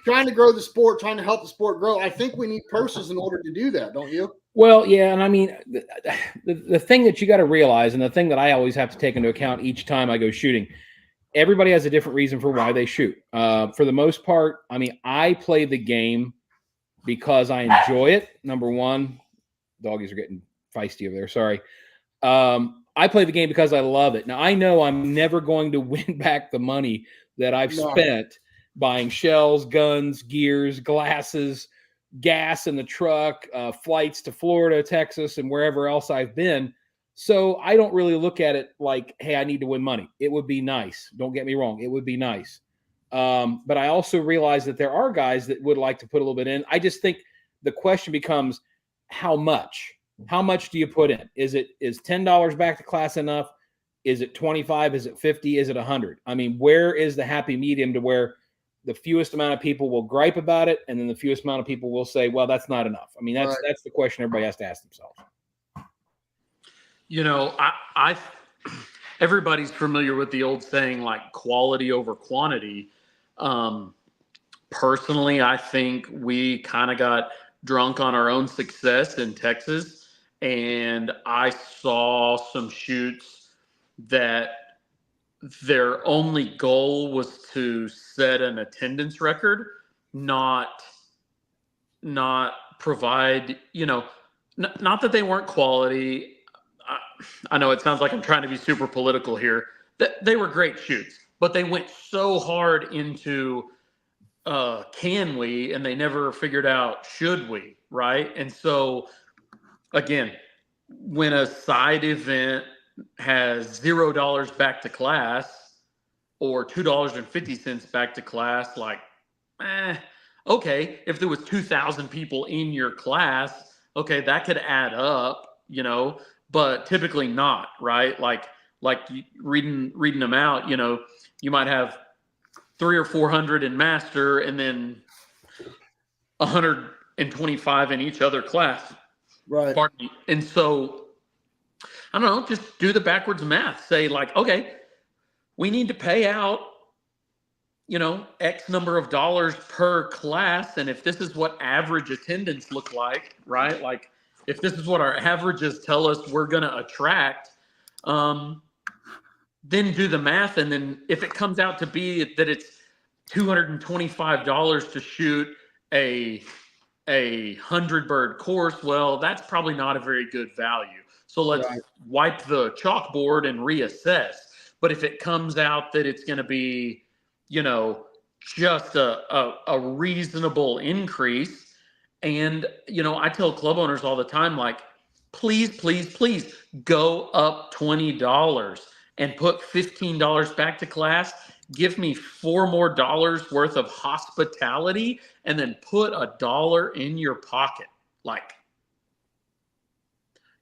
trying to grow the sport, trying to help the sport grow? I think we need purses in order to do that, don't you? Well, yeah, and I mean, the thing that you got to realize, and the thing that I always have to take into account each time I go shooting, everybody has a different reason for why they shoot. For the most part, I mean, I play the game because I enjoy it. Number one, doggies are getting feisty over there. Sorry. I play the game because I love it. Now, I know I'm never going to win back the money that I've spent buying shells, guns, gears, glasses, gas in the truck, flights to Florida, Texas, and wherever else I've been. So I don't really look at it like, hey, I need to win money. It would be nice. Don't get me wrong. It would be nice. But I also realize that there are guys that would like to put a little bit in. I just think the question becomes, how much? How much do you put in? Is $10 back to class enough? Is it 25? Is it 50? Is it 100? I mean, where is the happy medium to where the fewest amount of people will gripe about it, and then the fewest amount of people will say, well, that's not enough? I mean, that's the question everybody has to ask themselves. You know, I everybody's familiar with the old saying, like, quality over quantity. Personally, I think we kind of got drunk on our own success in Texas, and I saw some shoots that their only goal was to set an attendance record, not provide, you know, not that they weren't quality. I know it sounds like I'm trying to be super political here. They were great shoots, but they went so hard into can we, and they never figured out should we, right? And so again, when a side event has $0 back to class or $2.50 back to class, like, okay, if there was 2,000 people in your class, okay, that could add up, you know, but typically not, right? Like reading them out, you know, you might have 300 or 400 in master and then 125 in each other class. Right. Pardon me. And so, I don't know, just do the backwards math. Say, like, okay, we need to pay out, you know, X number of dollars per class. And if this is what average attendance look like, right? Like, if this is what our averages tell us we're going to attract, then do the math. And then if it comes out to be that it's $225 to shoot a 100-bird course, well, that's probably not a very good value. So let's wipe the chalkboard and reassess. But if it comes out that it's going to be, you know, just a reasonable increase, and, you know, I tell club owners all the time, like, please, please, please go up $20 and put $15 back to class. Give me $4 more worth of hospitality, and then put $1 in your pocket. Like,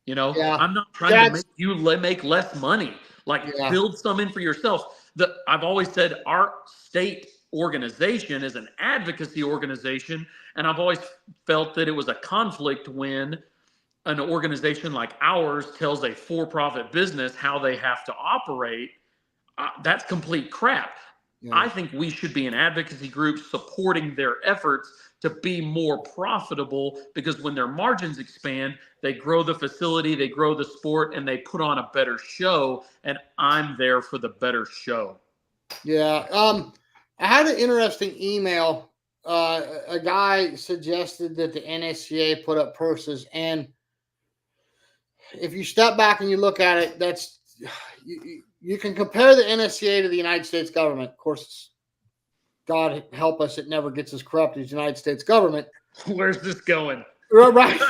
you know, I'm not trying to make you make less money. Like, build some in for yourself. I've always said our state organization is an advocacy organization, and I've always felt that it was a conflict when an organization like ours tells a for-profit business how they have to operate. That's complete crap. I think we should be an advocacy group supporting their efforts to be more profitable, because when their margins expand, they grow the facility, they grow the sport, and they put on a better show. And I'm there for the better show. Yeah. I had an interesting email. A guy suggested that the NSCA put up purses, and if you step back and you look at it, that's you can compare the NSCA to the United States government. Of course, God help us, it never gets as corrupt as the United States government. Where's this going? Right.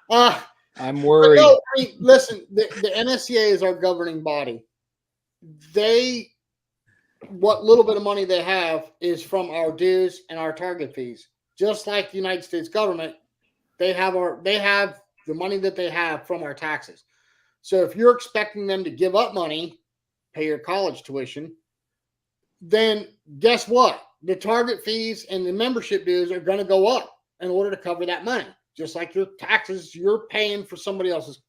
I'm worried. No, I mean, listen, the NSCA is our governing body. What little bit of money they have is from our dues and our target fees. Just like the United States government, they have the money that they have from our taxes. So if you're expecting them to give up money, pay your college tuition, then guess what? The target fees and the membership dues are going to go up in order to cover that money. Just like your taxes, you're paying for somebody else's.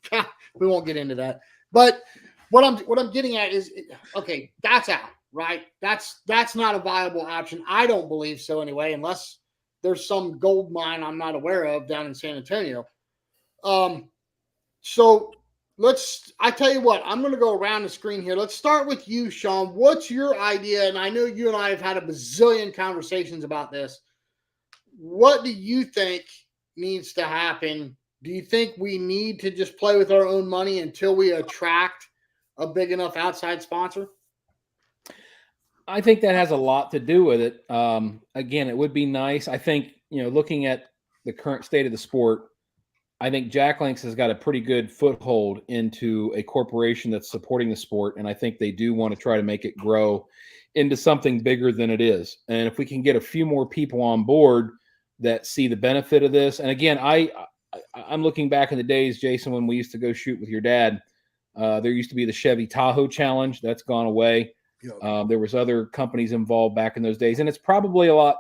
We won't get into that. But what I'm getting at is, okay, that's out, right? That's not a viable option. I don't believe so anyway, unless there's some gold mine I'm not aware of down in San Antonio. So I tell you what, I'm going to go around the screen here. Let's start with you, Sean. What's your idea? And I know you and I have had a bazillion conversations about this. What do you think needs to happen? Do you think we need to just play with our own money until we attract a big enough outside sponsor? I think that has a lot to do with it. Again, it would be nice. I think, looking at the current state of the sport, I think Jack Links has got a pretty good foothold into a corporation that's supporting the sport. And I think they do want to try to make it grow into something bigger than it is. And if we can get a few more people on board that see the benefit of this. And again, I I'm looking back in the days, Jason, when we used to go shoot with your dad. There used to be the Chevy Tahoe Challenge. That's gone away. There was other companies involved back in those days, and it's probably a lot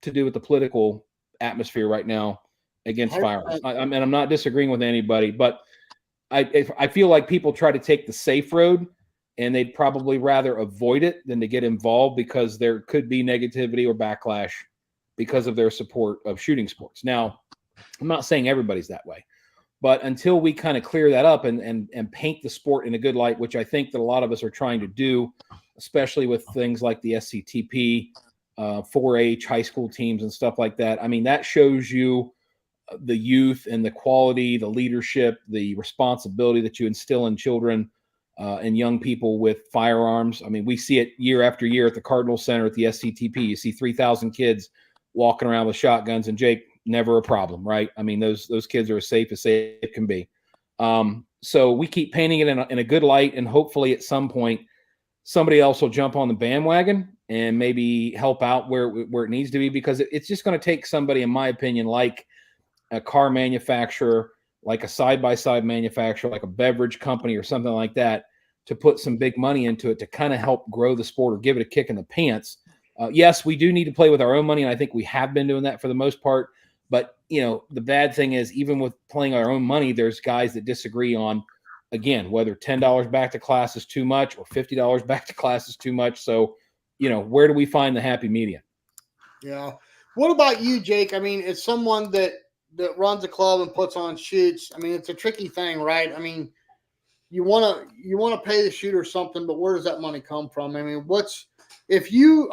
to do with the political atmosphere right now against firearms. I mean, I'm not disagreeing with anybody, but I feel like people try to take the safe road, and they'd probably rather avoid it than to get involved because there could be negativity or backlash because of their support of shooting sports. Now, I'm not saying everybody's that way, but until we kind of clear that up and paint the sport in a good light, which I think that a lot of us are trying to do, especially with things like the SCTP, 4-H, high school teams and stuff like that. I mean, that shows you the youth and the quality, the leadership, the responsibility that you instill in children and young people with firearms. I mean, we see it year after year at the Cardinal Center at the SCTP. You see 3,000 kids walking around with shotguns, and Jake, never a problem, right? I mean, those kids are as safe can be. So we keep painting it in a good light, and hopefully at some point somebody else will jump on the bandwagon and maybe help out where it needs to be, because it's just going to take somebody, in my opinion, like a car manufacturer, like a side-by-side manufacturer, like a beverage company or something like that, to put some big money into it to kind of help grow the sport or give it a kick in the pants. Yes, we do need to play with our own money, and I think we have been doing that for the most part. But, the bad thing is, even with playing our own money, there's guys that disagree on, again, whether $10 back to class is too much or $50 back to class is too much. So, where do we find the happy medium? Yeah. What about you, Jake? I mean, it's someone that runs a club and puts on shoots. I mean, it's a tricky thing, right? I mean, you want to pay the shooter something, but where does that money come from? I mean,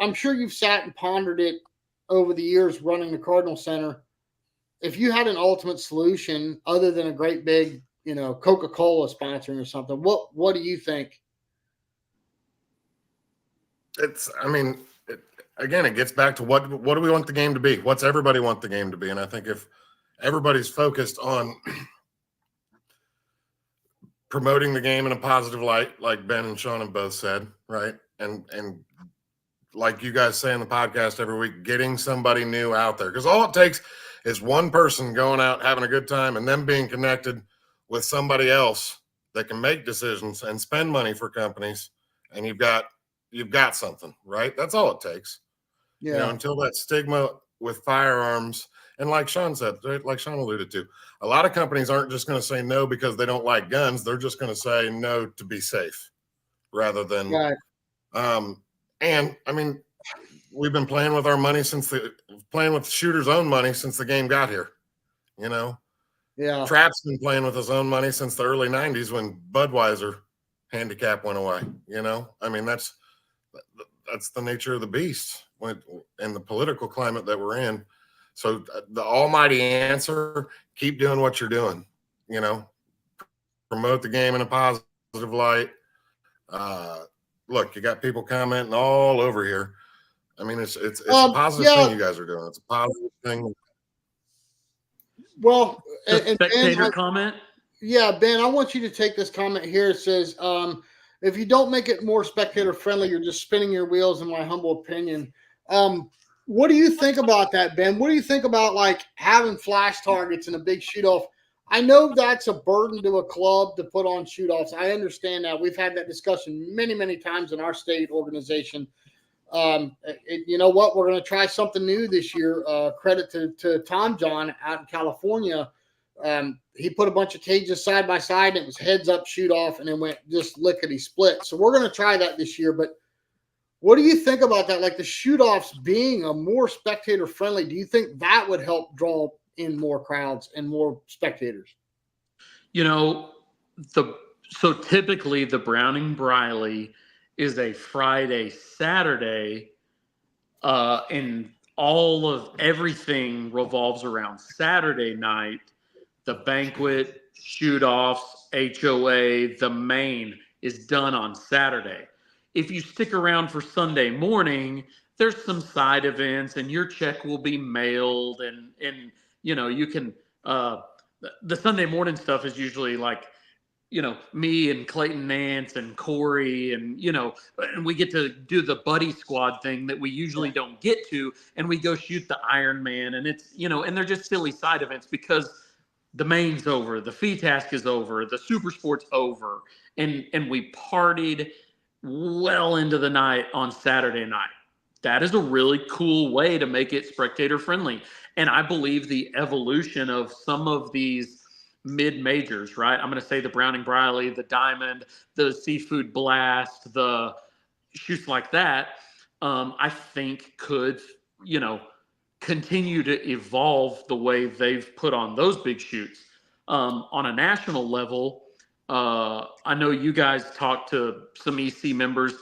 I'm sure you've sat and pondered it over the years running the Cardinal Center. If you had an ultimate solution other than a great big, Coca-Cola sponsoring or something, what do you think? Again, it gets back to what do we want the game to be? What's everybody want the game to be? And I think if everybody's focused on promoting the game in a positive light, like Ben and Sean have both said, right? And like you guys say in the podcast every week, getting somebody new out there, because all it takes is one person going out, having a good time, and them being connected with somebody else that can make decisions and spend money for companies, and you've got something, right? That's all it takes. Yeah. Until that stigma with firearms, and like Sean said, like Sean alluded to, a lot of companies aren't just going to say no because they don't like guns. They're just going to say no to be safe, rather than. Right. And I mean, we've been playing with our money playing with shooters' own money since the game got here. Yeah. Trap's been playing with his own money since the early '90s when Budweiser handicap went away. I mean, that's the nature of the beast in the political climate that we're in. So the almighty answer: keep doing what you're doing. Promote the game in a positive light. Look, you got people commenting all over here. I mean, it's a positive thing you guys are doing. It's a positive thing. Well, and Spectator comment. Yeah, Ben, I want you to take this comment here. It says, if you don't make it more spectator friendly, you're just spinning your wheels, in my humble opinion. What do you think about that, Ben? What do you think about like having flash targets and a big shoot off? I know that's a burden to a club to put on shoot offs. I understand that. We've had that discussion many, many times in our state organization. You know what? We're going to try something new this year. Credit to Tom John out in California. He put a bunch of cages side by side, and it was heads up shoot off, and it went just lickety split. So we're going to try that this year. But what do you think about that? Like the shoot offs being a more spectator friendly, do you think that would help draw in more crowds and more spectators? So typically the Browning Briley is a Friday, Saturday, and all of everything revolves around Saturday night. The banquet, shoot-offs, HOA, the main is done on Saturday. If you stick around for Sunday morning, there's some side events, and your check will be mailed, and you can the Sunday morning stuff is usually like me and Clayton Nance and Corey and we get to do the buddy squad thing that we usually don't get to, and we go shoot the Iron Man, and it's and they're just silly side events because the main's over, the fee task is over, the super sport's over, and we partied well into the night on Saturday night. That is a really cool way to make it spectator friendly. And I believe the evolution of some of these mid majors, right? I'm going to say the Browning Briley, the Diamond, the Seafood Blast, the shoots like that, I think could, continue to evolve the way they've put on those big shoots. On a national level, I know you guys talked to some EC members.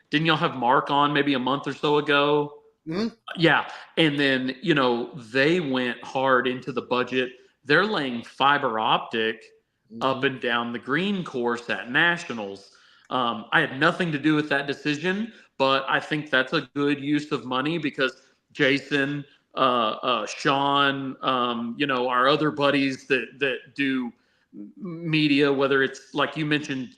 Didn't y'all have Mark on maybe a month or so ago? Mm-hmm. Yeah. And then, they went hard into the budget. They're laying fiber optic up and down the green course at nationals. I had nothing to do with that decision, but I think that's a good use of money because Jason, Sean, our other buddies that do media, whether it's like you mentioned,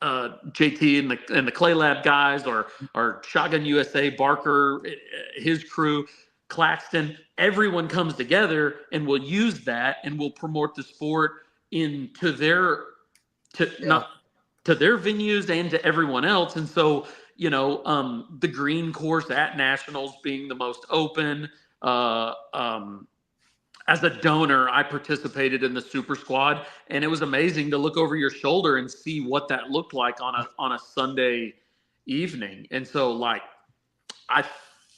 JT and the Clay Lab guys, or Shotgun USA, Barker, his crew, Claxton, everyone comes together and will use that and will promote the sport into their not to their venues and to everyone else. And so, the green course at nationals being the most open, as a donor, I participated in the super squad, and it was amazing to look over your shoulder and see what that looked like on a Sunday evening. And so, I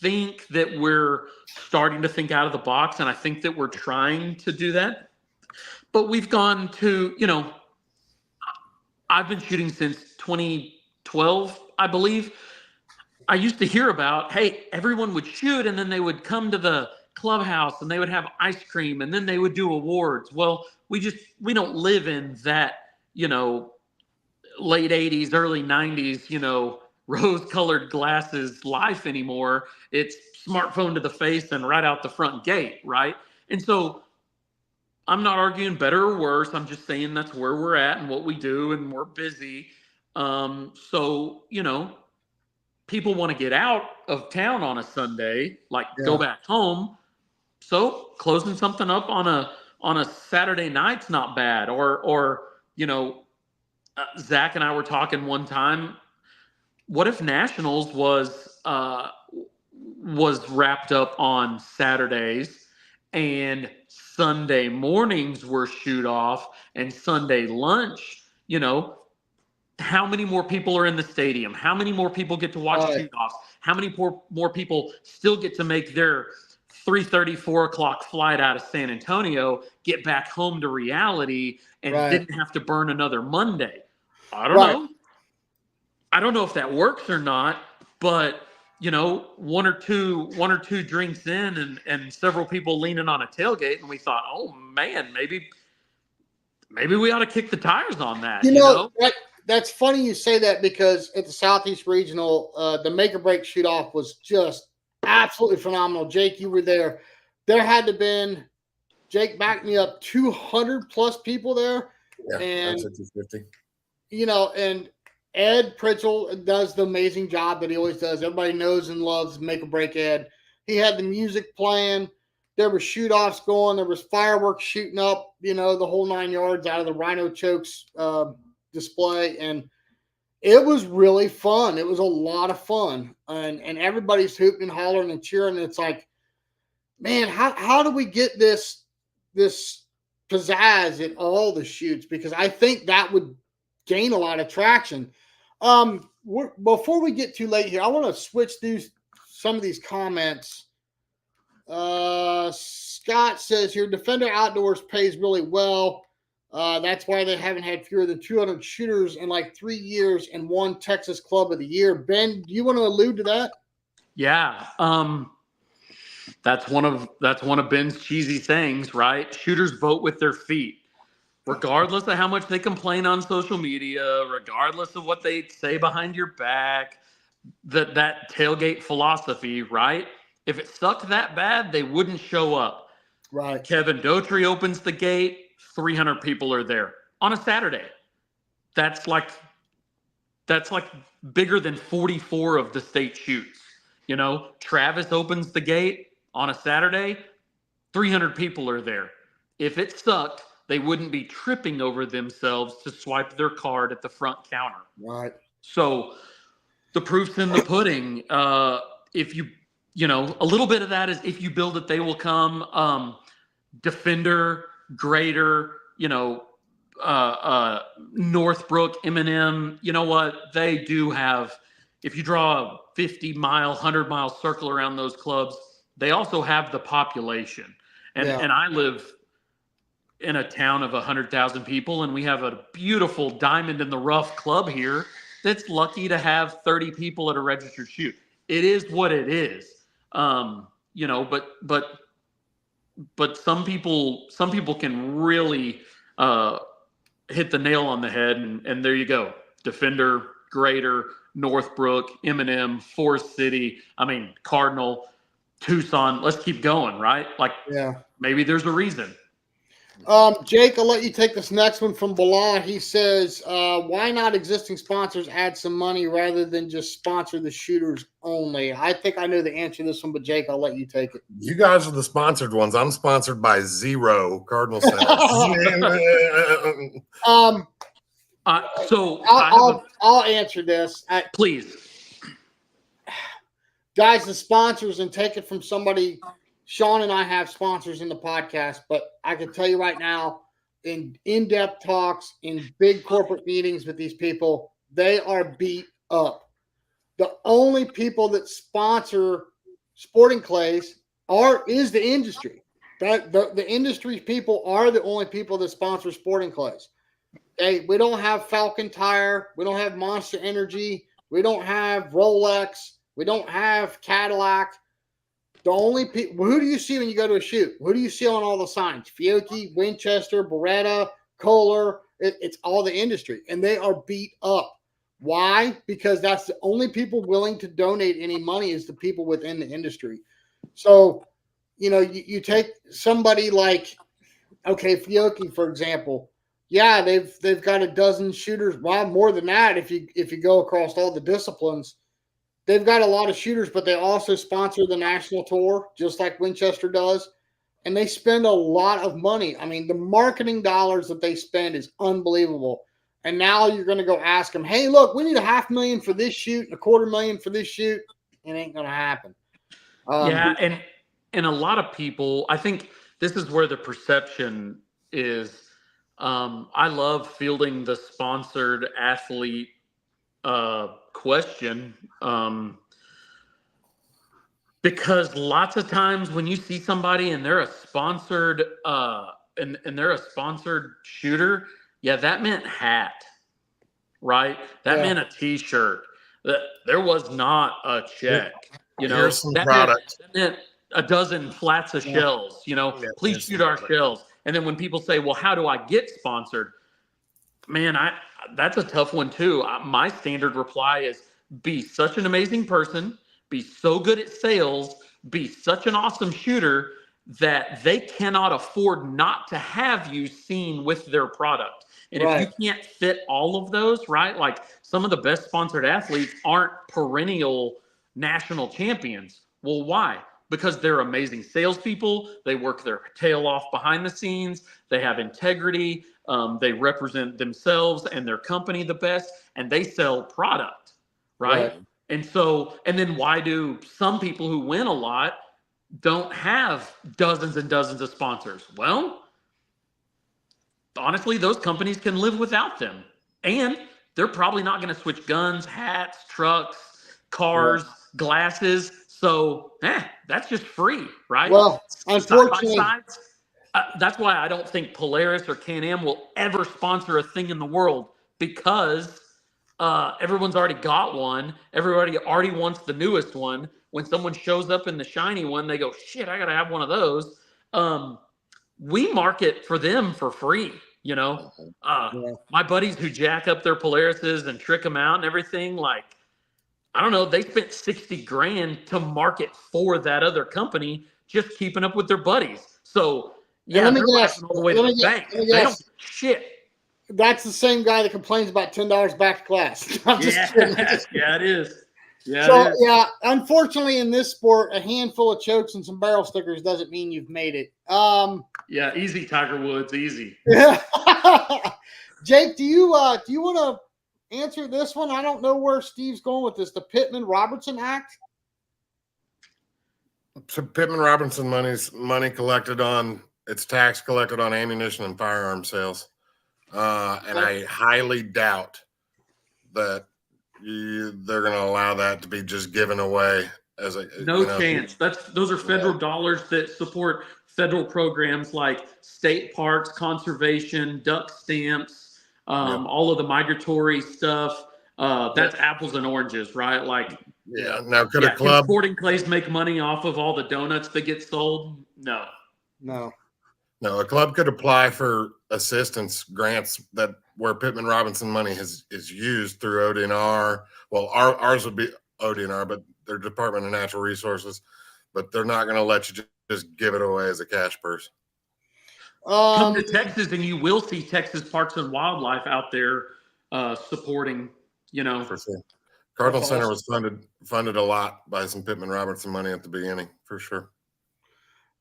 think that we're starting to think out of the box, and I think that we're trying to do that. But we've gone to, I've been shooting since 2012, I believe. I used to hear about, hey, everyone would shoot, and then they would come to the clubhouse and they would have ice cream and then they would do awards. Well, we don't live in that, late 80s, early 90s, rose-colored glasses life anymore. It's smartphone to the face and right out the front gate, right? And so I'm not arguing better or worse. I'm just saying that's where we're at and what we do, and we're busy. So, people want to get out of town on a Sunday, go back home. So closing something up on a Saturday night's not bad. Or Zach and I were talking one time. What if nationals was wrapped up on Saturdays and Sunday mornings were shoot off and Sunday lunch? How many more people are in the stadium? How many more people get to watch shoot offs? How many more people still get to make their 3:30, 4 o'clock flight out of San Antonio, get back home to reality, and didn't have to burn another Monday? I don't know. I don't know if that works or not, but one or two drinks in and several people leaning on a tailgate, and we thought, oh man, maybe we ought to kick the tires on that. That's funny you say that, because at the Southeast Regional, the make or break shoot off was just absolutely phenomenal. Jake, you were there. There had to have been, Jake, back me up, 200 plus people there. Yeah, and 250. And Ed Pritchell does the amazing job that he always does. Everybody knows and loves make or break Ed. He had the music playing. There were shoot offs going. There was fireworks shooting up, the whole 9 yards out of the Rhino Chokes display. And it was really fun. It was a lot of fun. And everybody's hooping and hollering and cheering. And it's like, man, how do we get this pizzazz at all the shoots? Because I think that would gain a lot of traction. Before we get too late here, I want to switch through some of these comments. Scott says here, Defender Outdoors pays really well. That's why they haven't had fewer than 200 shooters in 3 years and won Texas Club of the Year. Ben, do you want to allude to that? Yeah. That's one of Ben's cheesy sayings, right? Shooters vote with their feet. Regardless of how much they complain on social media, regardless of what they say behind your back, that tailgate philosophy, right? If it sucked that bad, they wouldn't show up. Right. Kevin Dotry opens the gate, 300 people are there on a Saturday. That's like bigger than 44 of the state shoots. Travis opens the gate on a Saturday, 300 people are there. If it sucked, they wouldn't be tripping over themselves to swipe their card at the front counter. Right. So the proof's in the pudding. If you know, a little bit of that is if you build it, they will come. Defender, Greater, Northbrook, M&M, you know what? They do have, if you draw a 50-mile, 100-mile circle around those clubs, they also have the population. And I live in a town of 100,000 people, and we have a beautiful diamond in the rough club here that's lucky to have 30 people at a registered shoot. It is what it is. But some people can really hit the nail on the head, and there you go. Defender, Greater, Northbrook, M&M, Forest City, Cardinal, Tucson. Let's keep going, right? Maybe there's a reason. Jake, I'll let you take this next one from Bilal. He says, why not existing sponsors add some money rather than just sponsor the shooters only? I think I know the answer to this one, but Jake, I'll let you take it. You guys are the sponsored ones. I'm sponsored by 0 Cardinal Sales. I'll answer this. Please. Guys, the sponsors, and take it from somebody. Sean and I have sponsors in the podcast, but I can tell you right now, in in-depth talks, in big corporate meetings with these people, they are beat up. The only people that sponsor sporting clays is the industry. The industry people are the only people that sponsor sporting clays. Okay, we don't have Falcon Tire, we don't have Monster Energy, we don't have Rolex, we don't have Cadillac. The only people, who do you see when you go to a shoot? Who do you see on all the signs? Fiocchi, Winchester, Beretta, Kohler. It's all the industry, and they are beat up. Why? Because that's the only people willing to donate any money is the people within the industry. So, you take somebody like, Fiocchi, for example. Yeah, they've got a dozen shooters. Well, more than that if you go across all the disciplines. They've got a lot of shooters, but they also sponsor the national tour, just like Winchester does. And they spend a lot of money. The marketing dollars that they spend is unbelievable. And now you're going to go ask them, hey, look, we need $500,000 for this shoot and $250,000 for this shoot. It ain't going to happen. And a lot of people, I think this is where the perception is. I love fielding the sponsored athlete question, because lots of times when you see somebody and they're a sponsored and they're a sponsored shooter, that meant hat, right? That meant a t-shirt. That there was not a check. Here's some that meant a dozen flats of shells. Please shoot our shells. And then when people say, well, how do I get sponsored? Man, that's a tough one too. My standard reply is be such an amazing person, be so good at sales, be such an awesome shooter that they cannot afford not to have you seen with their product. And if you can't fit all of those, right? Like some of the best sponsored athletes aren't perennial national champions. Well, why? Because they're amazing salespeople. They work their tail off behind the scenes. They have integrity. They represent themselves and their company the best, and they sell product, right? And then why do some people who win a lot don't have dozens and dozens of sponsors? Well, honestly, those companies can live without them, and they're probably not going to switch guns, hats, trucks, cars, glasses. So that's just free, right? Well, unfortunately, that's why I don't think Polaris or Can-Am will ever sponsor a thing in the world, because everyone's already got one. Everybody already wants the newest one. When someone shows up in the shiny one, they go, shit, I got to have one of those. We market for them for free. My buddies who jack up their Polarises and trick them out and everything, I don't know, they spent $60,000 to market for that other company, just keeping up with their buddies. So they're laughing all the way to the bank. They don't give shit. That's the same guy that complains about $10 back to class. I'm just kidding. Yeah, it is. Yeah. So yeah, unfortunately in this sport, a handful of chokes and some barrel stickers doesn't mean you've made it. Yeah, easy, Tiger Woods, easy. Yeah. Jake, do you want to answer this one? I don't know where Steve's going with this. The Pittman-Robertson Act. So Pittman-Robertson money collected on it's tax collected on ammunition and firearm sales, and I highly doubt that they're going to allow that to be just given away as a chance. Those are federal dollars that support federal programs like state parks, conservation, duck stamps, all of the migratory stuff. That's apples and oranges, right? Like, Now, could a club, can sporting clays make money off of all the donuts that get sold? No. A club could apply for assistance grants where Pittman-Robertson money is used through ODNR. Well, ours would be ODNR, but their Department of Natural Resources, but they're not going to let you just give it away as a cash purse. Come to Texas and you will see Texas Parks and Wildlife out there supporting, For sure. Cardinal Center was funded a lot by some Pittman-Robertson money at the beginning, for sure.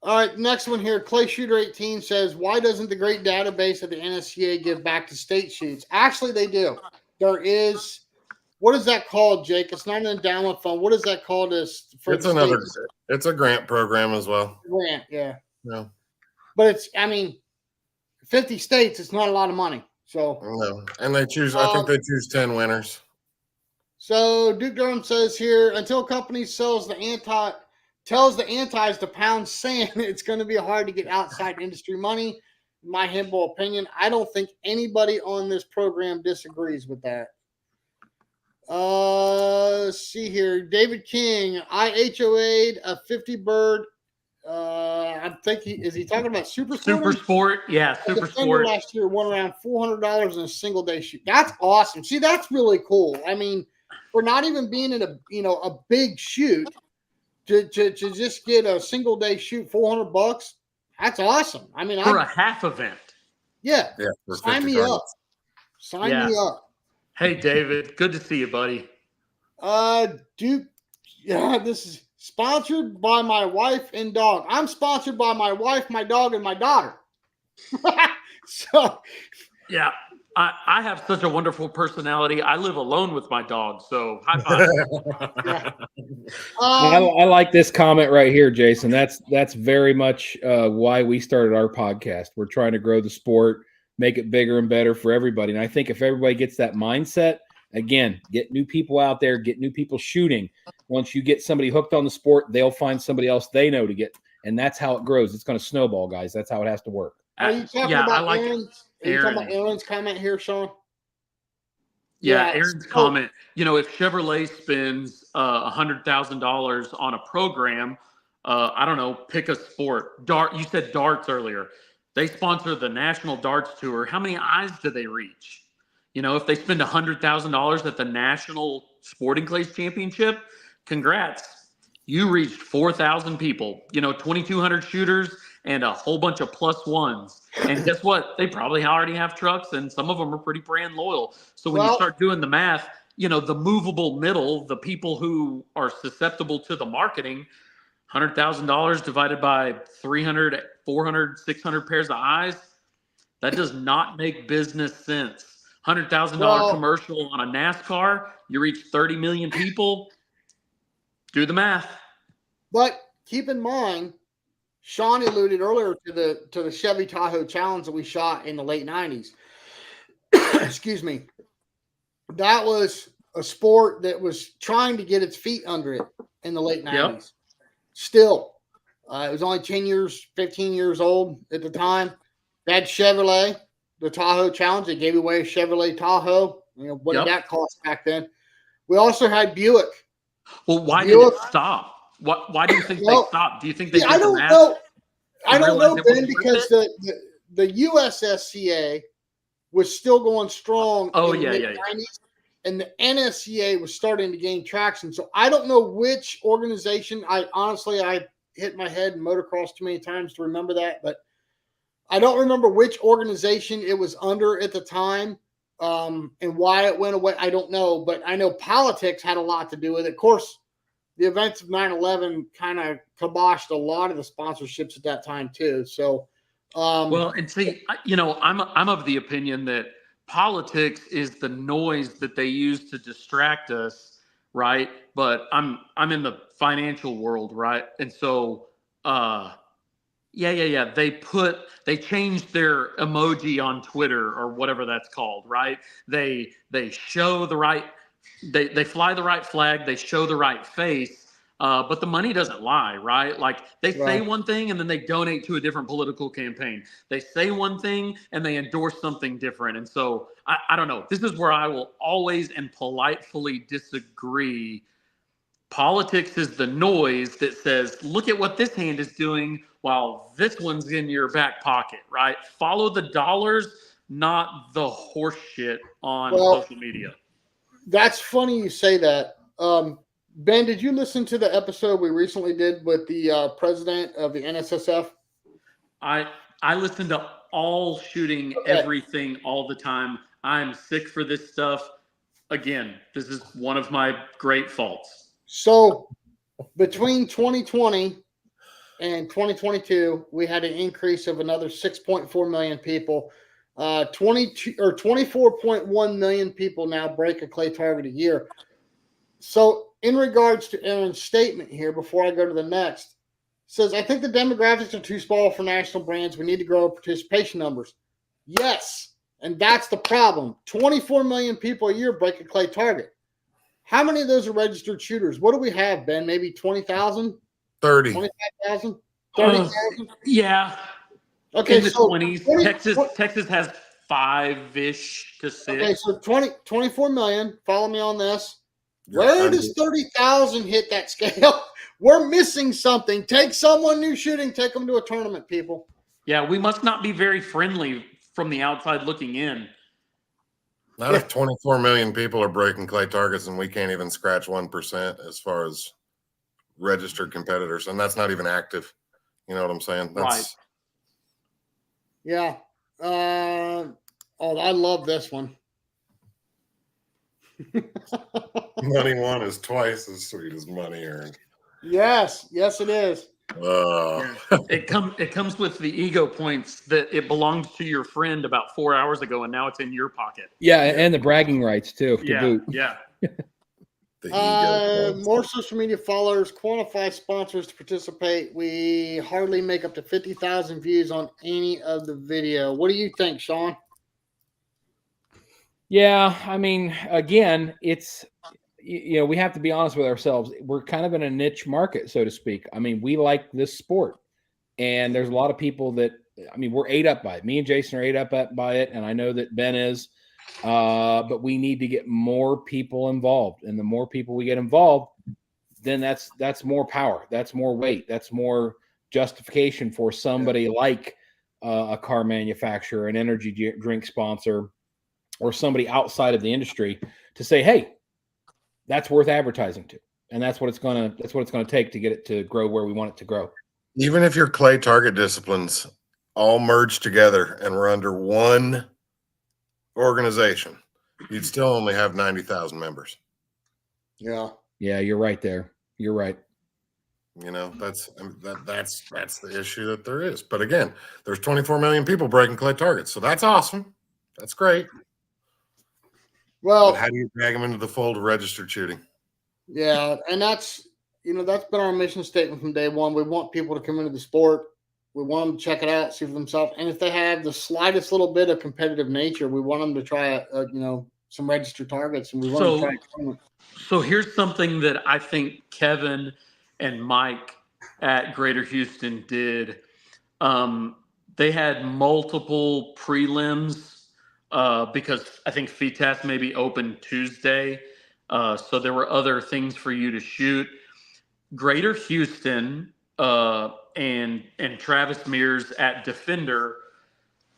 All right, next one here. Clay Shooter 18 says, why doesn't the great database of the NSCA give back to state shoots? Actually, they do. There is, what is that called, Jake? It's not an endowment fund. What is that called? It's a grant program as well. Grant, yeah. Yeah. But 50 states, it's not a lot of money. So no. And they choose, I think they choose 10 winners. So Duke Durham says here, until company tells the antis to pound sand, it's going to be hard to get outside industry money. In my humble opinion, I don't think anybody on this program disagrees with that. Let's see here. David King, I HOA'd a 50 bird. I think is he talking about Super Sport? Yeah, Super Sport. Last year won around $400 in a single day shoot. That's awesome. See, that's really cool. I mean, for not even being in a big shoot, to just get a single day shoot $400, that's awesome. I mean, for a half event. Yeah. Sign me up. Sign me up. Hey, David, good to see you, buddy. Duke. Yeah, this is sponsored by my wife and dog. I'm sponsored by my wife, my dog, and my daughter. So, yeah. I have such a wonderful personality. I live alone with my dog, so high five. Yeah. I like this comment right here, Jason. That's very much why we started our podcast. We're trying to grow the sport, make it bigger and better for everybody. And I think if everybody gets that mindset, again, get new people out there, get new people shooting. Once you get somebody hooked on the sport, they'll find somebody else they know to get. And that's how it grows. It's going to snowball, guys. That's how it has to work. Are you talking about Aaron's? Are you talking about Aaron's comment here, Sean? Yeah, Aaron's comment. If Chevrolet spends $100,000 on a program, I don't know, pick a sport. Dart. You said darts earlier. They sponsor the National Darts Tour. How many eyes do they reach? If they spend $100,000 at the National Sporting Clays Championship, congrats. You reached 4,000 people. 2,200 shooters and a whole bunch of plus ones. And guess what? They probably already have trucks, and some of them are pretty brand loyal. So when you start doing the math, the movable middle, the people who are susceptible to the marketing, $100,000 divided by 300, 400, 600 pairs of eyes, that does not make business sense. $100,000 commercial on a NASCAR, you reach 30 million people. Do the math. But keep in mind, Sean alluded earlier to the Chevy Tahoe challenge that we shot in the late 90s. Excuse me. That was a sport that was trying to get its feet under it in the late 90s. Yep. Still, it was only 10 years, 15 years old at the time. They had Chevrolet, the Tahoe challenge. They gave away a Chevrolet Tahoe. What did that cost back then? We also had Buick. Well, why did it stop? Why do you think they stopped? Do you think they? I don't know. I don't know, Ben, because the USSCA was still going strong. Oh, in yeah. 90s, and the NSCA was starting to gain traction. So I don't know which organization. I hit my head in motocross too many times to remember that, but I don't remember which organization it was under at the time. And why it went away, I don't know. But I know politics had a lot to do with it. Of course, the events of 9/11 kind of kiboshed a lot of the sponsorships at that time too. So, well, and see, I'm of the opinion that politics is the noise that they use to distract us, right? But I'm in the financial world, right? And so, yeah. They changed their emoji on Twitter or whatever that's called, right? They show the right, they fly the right flag, they show the right face, but the money doesn't lie, right? Like they say one thing and then they donate to a different political campaign. They say one thing and they endorse something different. And so I don't know. This is where I will always and politely disagree. Politics is the noise that says, look at what this hand is doing while this one's in your back pocket, right? Follow the dollars, not the horse shit on social media. That's funny you say that. Ben, did you listen to the episode we recently did with the president of the NSSF? I listen to all shooting everything all the time. I'm sick for this stuff. Again, this is one of my great faults. So between 2020 and 2022, we had an increase of another 6.4 million people. 24.1 million people now break a clay target a year. So in regards to Aaron's statement here, before I go to the next, says, I think the demographics are too small for national brands. We need to grow participation numbers. Yes, and that's the problem. 24 million people a year break a clay target. How many of those are registered shooters? What do we have, Ben? Maybe 20,000? 30. 25,000? 30,000? Yeah. Okay, in the so 20s. Texas has 5-ish to 6. Okay, so 24 million. Follow me on this. Where does 30,000 hit that scale? We're missing something. Take someone new shooting. Take them to a tournament, people. Yeah, we must not be very friendly from the outside looking in. Not if 24 million people are breaking clay targets and we can't even scratch 1% as far as registered competitors. And that's not even active. You know what I'm saying? That's, right. Yeah. I love this one. Money won is twice as sweet as money earned. Yes, it is. It comes with the ego points that it belonged to your friend about 4 hours ago, and now it's in your pocket. Yeah, and the bragging rights too. To boot. More social media followers, quantify sponsors to participate. We hardly make up to 50,000 views on any of the video. What do you think, Sean? Yeah, I mean, again, it's, we have to be honest with ourselves. We're kind of in a niche market, so to speak. I mean, we like this sport, and there's a lot of people that, we're ate up by it. Me and Jason are ate up by it, and I know that Ben is, but we need to get more people involved, and the more people we get involved, then that's more power, that's more weight, that's more justification for somebody like a car manufacturer, an energy drink sponsor, or somebody outside of the industry to say, hey, that's worth advertising to. And that's what it's going to take to get it to grow where we want it to grow. Even if your clay target disciplines all merge together and we're under one organization, you'd still only have 90,000 members. Yeah. Yeah, you're right there. You're right. That's the issue that there is. But again, there's 24 million people breaking clay targets. So that's awesome. That's great. Well, but how do you drag them into the fold of registered shooting? Yeah, and that's been our mission statement from day one. We want people to come into the sport. We want them to check it out, see for themselves. And if they have the slightest little bit of competitive nature, we want them to try some registered targets, and we want them to try. So here's something that I think Kevin and Mike at Greater Houston did. They had multiple prelims. Because I think FITAS maybe open Tuesday. So there were other things for you to shoot. Greater Houston and Travis Mears at Defender.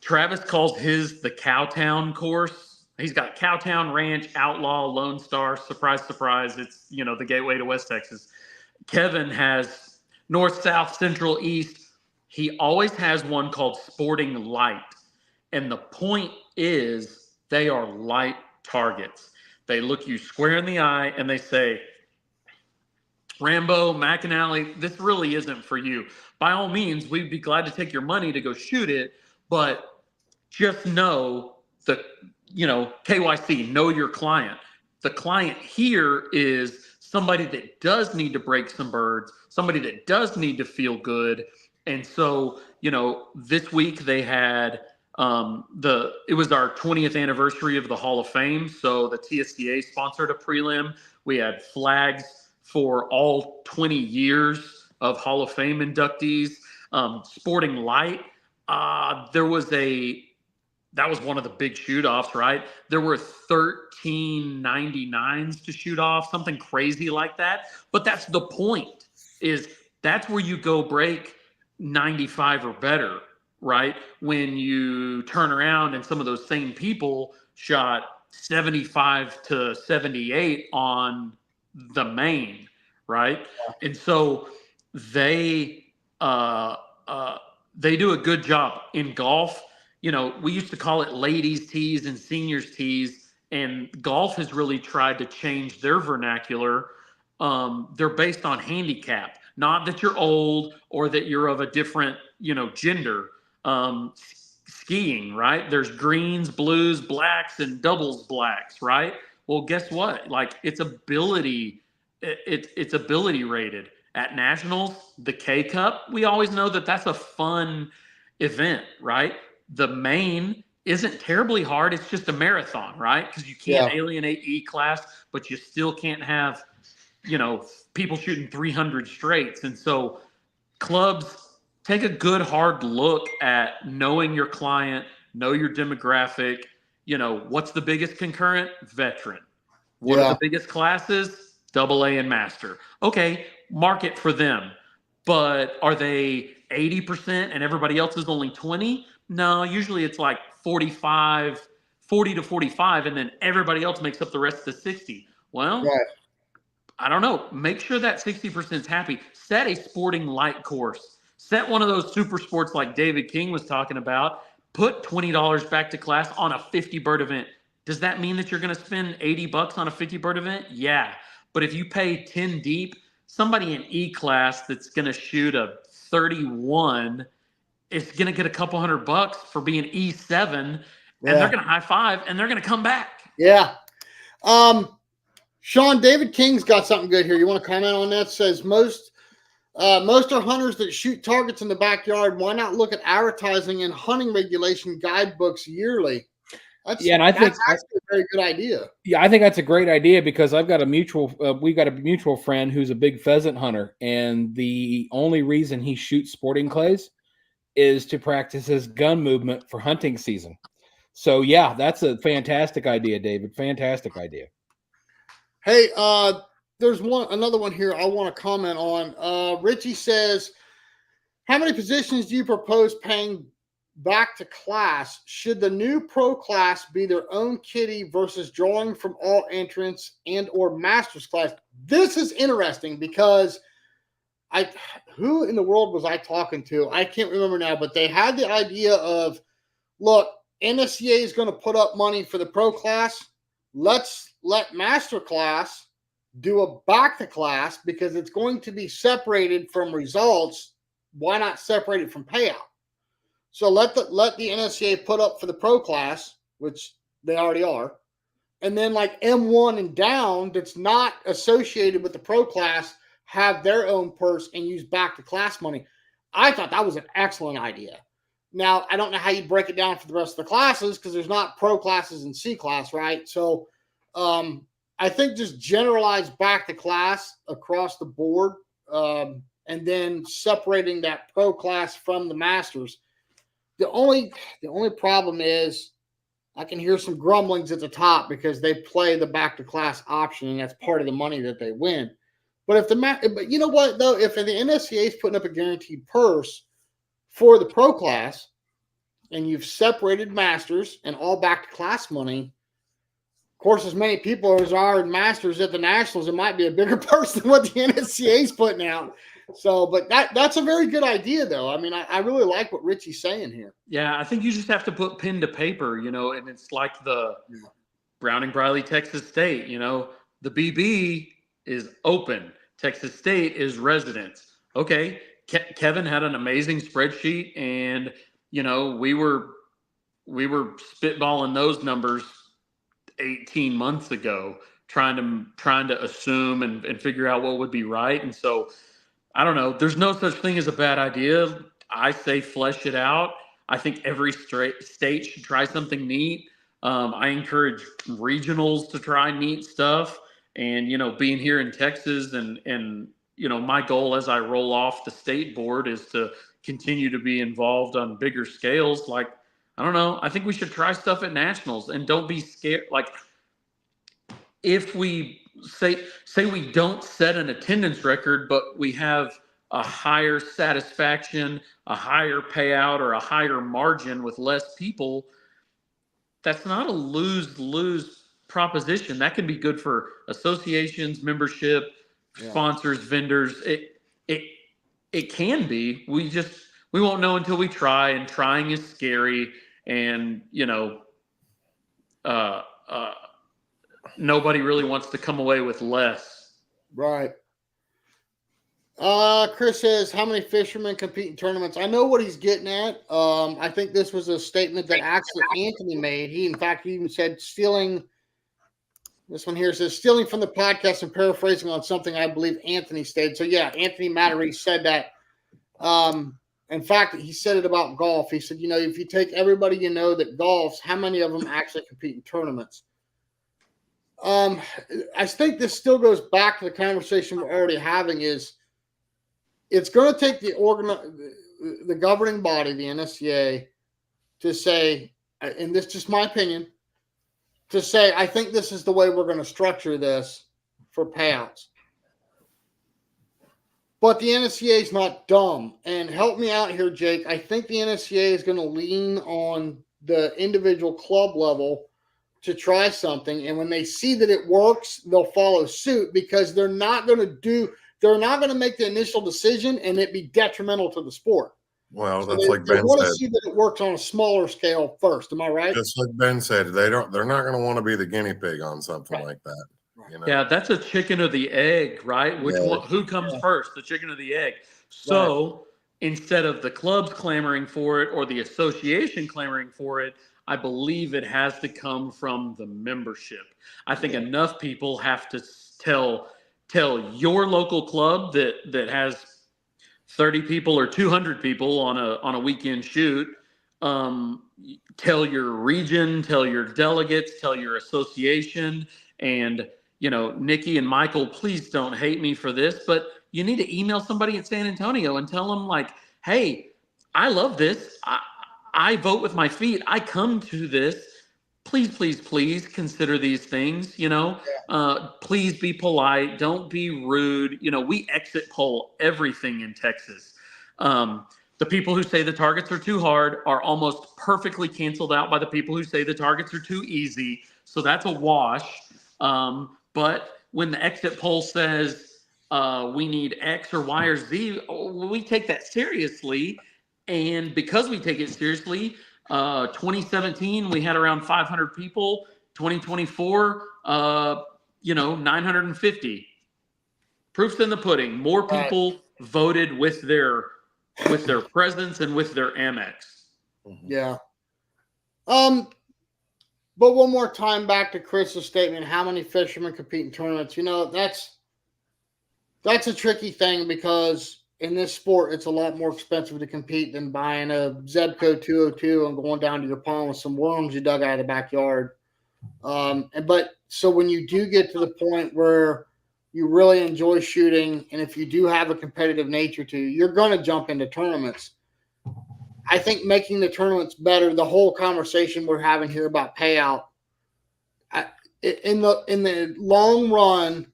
Travis calls his the Cowtown course. He's got Cowtown, Ranch, Outlaw, Lone Star. Surprise, surprise. It's, the gateway to West Texas. Kevin has North, South, Central, East. He always has one called Sporting Light. And the point is They are light targets. They look you square in the eye and they say, Rambo, McAnally, this really isn't for you. By all means, we'd be glad to take your money to go shoot it, but just know the, KYC, know your client. The client here is somebody that does need to break some birds, somebody that does need to feel good. And so, this week they had it was our 20th anniversary of the Hall of Fame. So the TSDA sponsored a prelim. We had flags for all 20 years of Hall of Fame inductees. Sporting Light, that was one of the big shoot-offs, right? There were 13.99s to shoot off, something crazy like that. But that's the point, is that's where you go break 95 or better, right? When you turn around and some of those same people shot 75 to 78 on the main, right? And so they do a good job in golf. We used to call it ladies tees and seniors tees, and golf has really tried to change their vernacular. They're based on handicap, not that you're old or that you're of a different, gender. Skiing, right? There's greens, blues, blacks, and doubles blacks, right? Well, guess what? Like, it's ability rated. At nationals, the K Cup, we always know that that's a fun event, right? The main isn't terribly hard. It's just a marathon, right? Because you can't alienate E class, but you still can't have, people shooting 300 straights. And so clubs, take a good hard look at knowing your client, know your demographic. What's the biggest concurrent? Veteran. What are the biggest classes? AA and master. Okay, market for them. But are they 80% and everybody else is only 20? No, usually it's like 40 to 45, and then everybody else makes up the rest of the 60. Well, I don't know. Make sure that 60% is happy. Set a sporting light course. Set one of those super sports like David King was talking about. Put $20 back to class on a 50 bird event. Does that mean that you're going to spend $80 on a 50 bird event? Yeah. But if you pay 10 deep, somebody in E class that's going to shoot a 31 is going to get a couple $100 for being E7, and they're going to high five and they're going to come back. Yeah. Sean, David King's got something good here. You want to comment on that? Says most are hunters that shoot targets in the backyard. Why not look at advertising and hunting regulation guidebooks yearly? I think that's actually a very good idea. Yeah, I think that's a great idea, because we've got a mutual friend who's a big pheasant hunter, and the only reason he shoots sporting clays is to practice his gun movement for hunting season. So yeah, that's a fantastic idea, David. Fantastic idea. Hey, there's another one here I want to comment on. Richie says, how many positions do you propose paying back to class? Should the new pro class be their own kitty versus drawing from all entrants and or master's class? This is interesting because who in the world was I talking to? I can't remember now, but they had the idea of, look, NSCA is going to put up money for the pro class. Let's let master class do a back to class because it's going to be separated from results. Why not separate it from payout? So let the NSCA put up for the pro class, which they already are. And then like M1 and down that's not associated with the pro class have their own purse and use back to class money. I thought that was an excellent idea. Now, I don't know how you break it down for the rest of the classes because there's not pro classes and C class, right? So I think just generalize back to class across the board and then separating that pro class from the masters. The only problem is I can hear some grumblings at the top because they play the back to class option and that's part of the money that they win. But but you know what though, if the NSCA is putting up a guaranteed purse for the pro class and you've separated masters and all back to class money, of course, as many people as are in masters at the nationals, it might be a bigger purse than what the NSCA is putting out. So, but that's a very good idea, though. I mean, I really like what Richie's saying here. Yeah, I think you just have to put pen to paper, and it's like the Browning Briley, Texas State, the BB is open. Texas State is residents. Okay, Kevin had an amazing spreadsheet, and we were spitballing those numbers 18 months ago, trying to assume and figure out what would be right. And so I don't know. There's no such thing as a bad idea. I say flesh it out. I think every state should try something neat. I encourage regionals to try neat stuff. And, being here in Texas and my goal as I roll off the state board is to continue to be involved on bigger scales. Like, I don't know. I think we should try stuff at nationals and don't be scared. Like, if we say we don't set an attendance record, but we have a higher satisfaction, a higher payout, or a higher margin with less people, that's not a lose-lose proposition. That can be good for associations, membership, sponsors, vendors. It can be. We won't know until we try, and trying is scary. And nobody really wants to come away with less. Right. Chris says, how many fishermen compete in tournaments? I know what he's getting at. I think this was a statement that actually Anthony made. He even said stealing. This one here says stealing from the podcast and paraphrasing on something I believe Anthony stated. So yeah, Anthony Mattery said that. In fact, he said it about golf. He said, if you take everybody that golfs, how many of them actually compete in tournaments? I think this still goes back to the conversation we're already having. Is it's going to take the governing body, the NSCA, to say, and this is just my opinion, to say, I think this is the way we're going to structure this for payouts. But the NSCA is not dumb. And help me out here, Jake. I think the NSCA is going to lean on the individual club level to try something. And when they see that it works, they'll follow suit, because they're not going to make the initial decision and it be detrimental to the sport. Well, So that's like Ben they want said. to see that it works on a smaller scale first. Am I right? Just like Ben said, they're not going to want to be the guinea pig on something like that. Yeah, that's a chicken or the egg, right? Who comes first, the chicken or the egg? So instead of the clubs clamoring for it or the association clamoring for it, I believe it has to come from the membership. I think enough people have to tell your local club that has 30 people or 200 people on a weekend shoot. Tell your region, tell your delegates, tell your association. And Nikki and Michael, please don't hate me for this, but you need to email somebody in San Antonio and tell them, like, hey, I love this. I vote with my feet. I come to this. Please, please, please consider these things. Please be polite. Don't be rude. We exit poll everything in Texas. The people who say the targets are too hard are almost perfectly canceled out by the people who say the targets are too easy. So that's a wash. But when the exit poll says we need X or Y or Z, we take that seriously. And because we take it seriously, 2017, we had around 500 people. 2024, 950. Proof's in the pudding. More people voted with their presence and with their Amex. Yeah. But one more time back to Chris's statement, how many fishermen compete in tournaments? That's a tricky thing, because in this sport, it's a lot more expensive to compete than buying a Zebco 202 and going down to your pond with some worms you dug out of the backyard. So when you do get to the point where you really enjoy shooting, and if you do have a competitive nature to you, you're going to jump into tournaments. I think making the tournaments better, the whole conversation we're having here about payout, in the long run,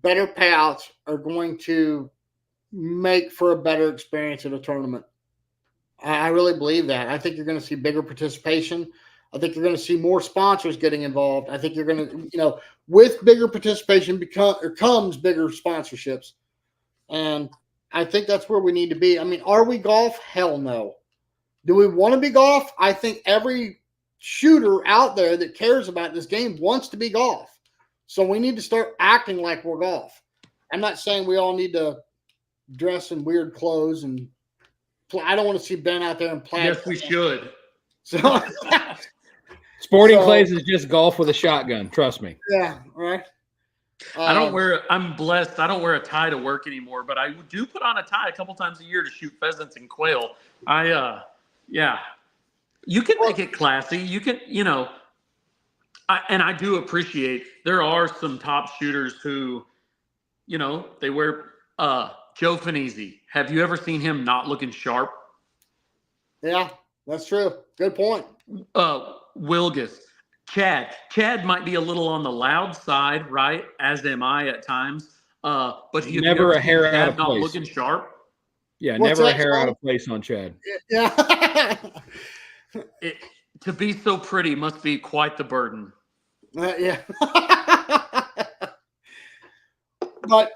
better payouts are going to make for a better experience at a tournament. I really believe that. I think you're going to see bigger participation. I think you're going to see more sponsors getting involved. I think you're going to, with bigger participation comes bigger sponsorships. And I think that's where we need to be. I mean, are we golf? Hell no. Do we want to be golf? I think every shooter out there that cares about this game wants to be golf. So we need to start acting like we're golf. I'm not saying we all need to dress in weird clothes and I don't want to see Ben out there in plaid. Yes, we should. So Sporting Clays is just golf with a shotgun. Trust me. Yeah, right. I'm blessed. I don't wear a tie to work anymore, but I do put on a tie a couple times a year to shoot pheasants and quail. Yeah. You can make it classy. You can, and I do appreciate there are some top shooters who, they wear Joe Finizzi. Have you ever seen him not looking sharp? Yeah, that's true. Good point. Wilgus. Chad might be a little on the loud side, right? As am I at times. But he's never a hair out of not place. Looking sharp. Yeah, never a hair out of place on Chad. Yeah. To be so pretty must be quite the burden. Yeah. But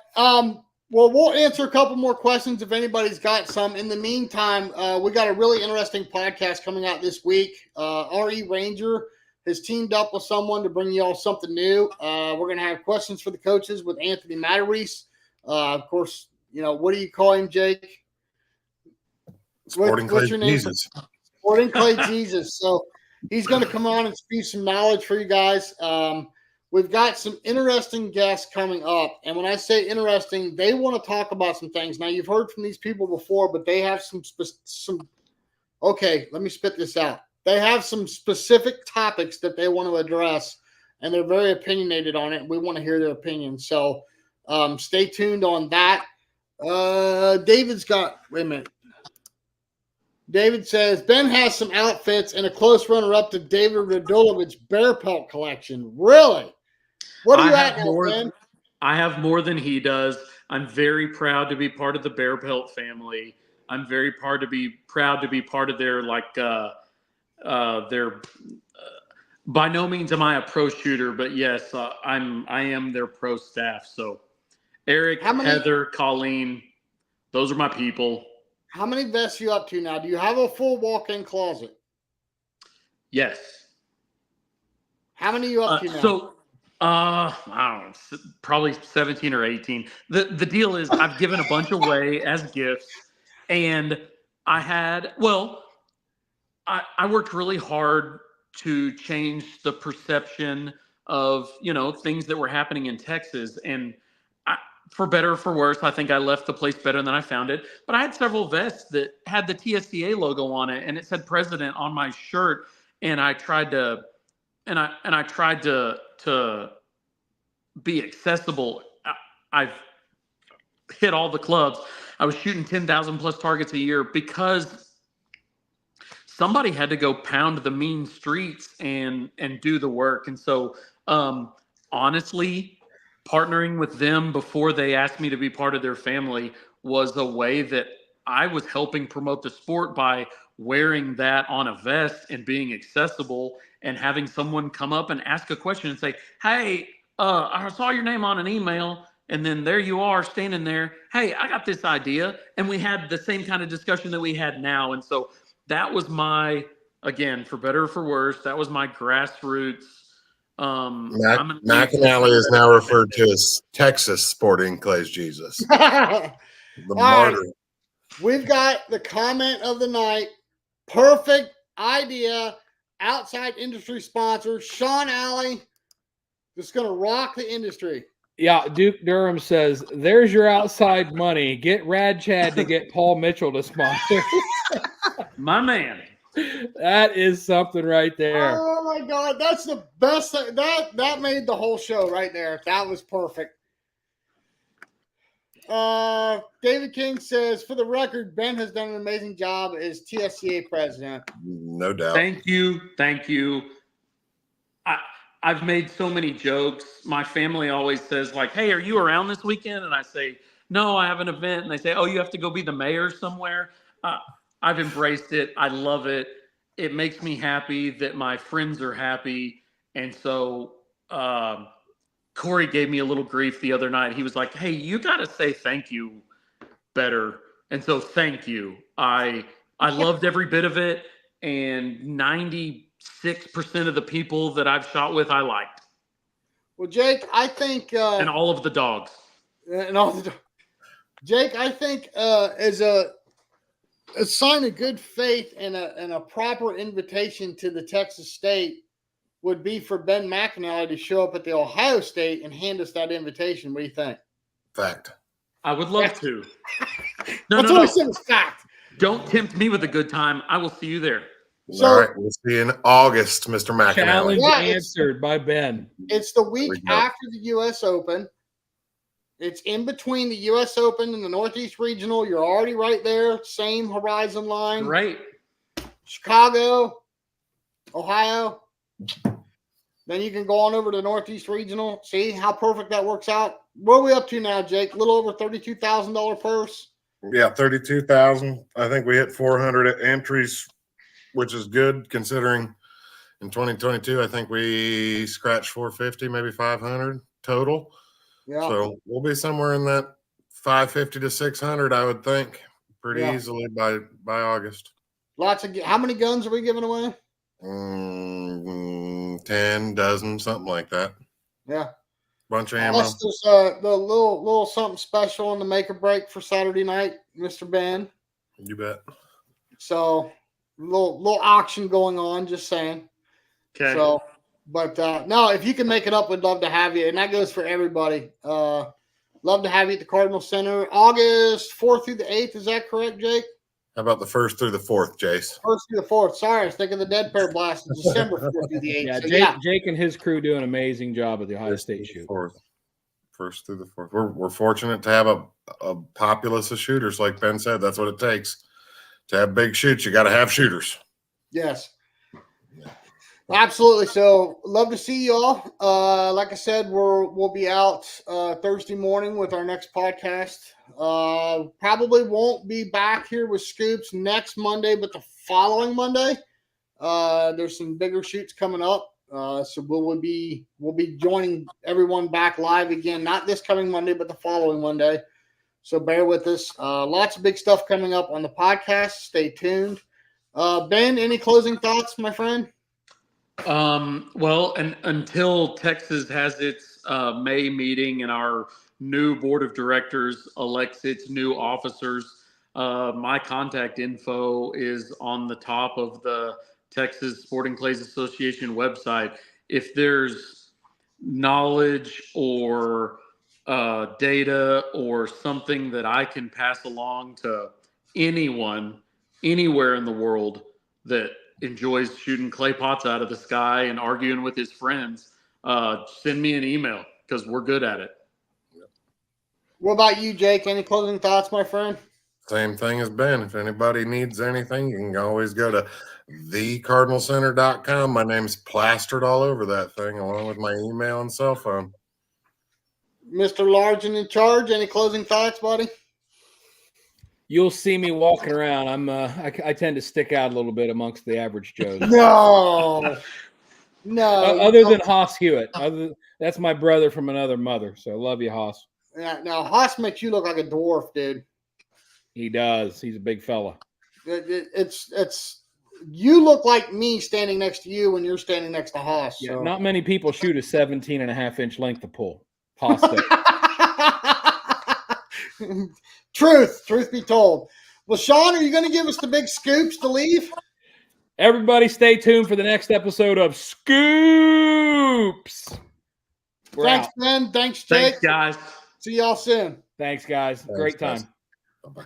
well, we'll answer a couple more questions if anybody's got some. In the meantime, we got a really interesting podcast coming out this week. RE Ranger has teamed up with someone to bring you all something new. We're going to have questions for the coaches with Anthony Matarese. Of course, what do you call him, Jake? Sporting what's Clay your name? Jesus. Sporting Clay Jesus. So he's going to come on and spew some knowledge for you guys. We've got some interesting guests coming up. And when I say interesting, they want to talk about some things. Now, you've heard from these people before, but they have some okay, let me spit this out. They have some specific topics that they want to address, and they're very opinionated on it. We want to hear their opinions. So stay tuned on that. David's got – wait a minute. David says, Ben has some outfits and a close runner-up to David Radulovic's bear pelt collection. Really? What are you at now, Ben? I have more than he does. I'm very proud to be part of the bear pelt family. I'm very proud to be part of their, by no means am I a pro shooter, but yes, I am their pro staff. So Eric, Heather, Colleen, those are my people. How many vests you up to now? Do you have a full walk-in closet? Yes. How many are you up to now? So, I don't know, probably 17 or 18. The deal is I've given a bunch away as gifts, and I worked really hard to change the perception of, things that were happening in Texas. And for better or for worse, I think I left the place better than I found it. But I had several vests that had the TSCA logo on it, and it said president on my shirt. And I tried to, to be accessible. I've hit all the clubs. I was shooting 10,000 plus targets a year because somebody had to go pound the mean streets and do the work. And so, honestly, partnering with them before they asked me to be part of their family was a way that I was helping promote the sport by wearing that on a vest and being accessible and having someone come up and ask a question and say, hey, I saw your name on an email. And then there you are standing there. Hey, I got this idea. And we had the same kind of discussion that we had now. And so that was again, for better or for worse, that was my grassroots. McAnally is now referred to as Texas Sporting Clays Jesus. The martyr. Right. We've got the comment of the night. Perfect idea. Outside industry sponsor, Sean Alley. Just going to rock the industry. Yeah, Duke Durham says, there's your outside money. Get Rad Chad to get Paul Mitchell to sponsor. My man. That is something right there. Oh my God, that's the best thing. That made the whole show right there. That was perfect. David King says, for the record, Ben has done an amazing job as TSCA president. No doubt. Thank you. I've made so many jokes. My family always says, hey, are you around this weekend? And I say, no, I have an event. And they say, oh, you have to go be the mayor somewhere. I've embraced it. I love it. It makes me happy that my friends are happy. And so Corey gave me a little grief the other night. He was like, hey, you got to say thank you. better. And so thank you. I loved every bit of it. And 96% of the people that I've shot with, I liked. Well, Jake, I think And all of the dogs. Jake, I think as a sign of good faith and a proper invitation to the Texas State would be for Ben McAnally to show up at the Ohio State and hand us that invitation. What do you think? Fact. I would love to. That's what I said was fact. Don't tempt me with a good time. I will see you there. So, all right, we'll see you in August, Mr. McAnally. Challenge answered by Ben. It's the week after the U.S. Open. It's in between the U.S. Open and the Northeast Regional. You're already right there. Same horizon line. Right. Chicago, Ohio. Then you can go on over to Northeast Regional. See how perfect that works out. What are we up to now, Jake? A little over $32,000 purse. Yeah, 32,000. I think we hit 400 entries, which is good considering in 2022, I think we scratched 450, maybe 500 total. Yeah. So we'll be somewhere in that 550 to 600, I would think, pretty easily by August. Lots of. How many guns are we giving away? 10 dozen, something like that. Yeah. Bunch of ammo. Plus, there's the little something special in the make or break for Saturday night, Mr. Ben. You bet. So, little auction going on. Just saying. Okay. So, but no, if you can make it up, we'd love to have you, and that goes for everybody. Love to have you at the Cardinal Center, August 4th through the 8th. Is that correct, Jake? How about the 1st through the 4th, Jace? 1st through the 4th. Sorry, I was thinking the Dead Pair Blast is December 4th through the 8th. Yeah, So, Jake and his crew do an amazing job at the Ohio State shoot. 1st through the 4th. We're fortunate to have a populace of shooters, like Ben said. That's what it takes to have big shoots. You got to have shooters. Yes. Absolutely. So love to see you all. Like I said, we'll be out Thursday morning with our next podcast. Probably won't be back here with Scoops next Monday, but the following Monday. There's some bigger shoots coming up. So we'll be joining everyone back live again, not this coming Monday, but the following Monday. So bear with us. Lots of big stuff coming up on the podcast. Stay tuned. Ben, any closing thoughts, my friend? Well, and until Texas has its May meeting and our new board of directors elects its new officers, my contact info is on the top of the Texas Sporting Clays Association website. If there's knowledge or data or something that I can pass along to anyone, anywhere in the world that enjoys shooting clay pots out of the sky and arguing with his friends, send me an email because we're good at it. What about you, Jake? Any closing thoughts, my friend? Same thing as Ben. If anybody needs anything, you can always go to thecardinalcenter.com. My name's plastered all over that thing, along with my email and cell phone. Mr. Large and in charge, any closing thoughts, buddy? You'll see me walking around. I tend to stick out a little bit amongst the average Joes. No. Other than Haas Hewitt. That's my brother from another mother. So I love you, Haas. Yeah, now Haas makes you look like a dwarf, dude. He does. He's a big fella. It's you look like me standing next to you when you're standing next to Haas. Yeah, so. not many people shoot a 17.5-inch length of pull. Haas does. Truth be told. Well, Sean, are you going to give us the big scoops to leave? Everybody stay tuned for the next episode of Scoops. Thanks, Ben. Thanks, Jake. Thanks, guys. See y'all soon. Thanks, guys. Great time. Bye-bye.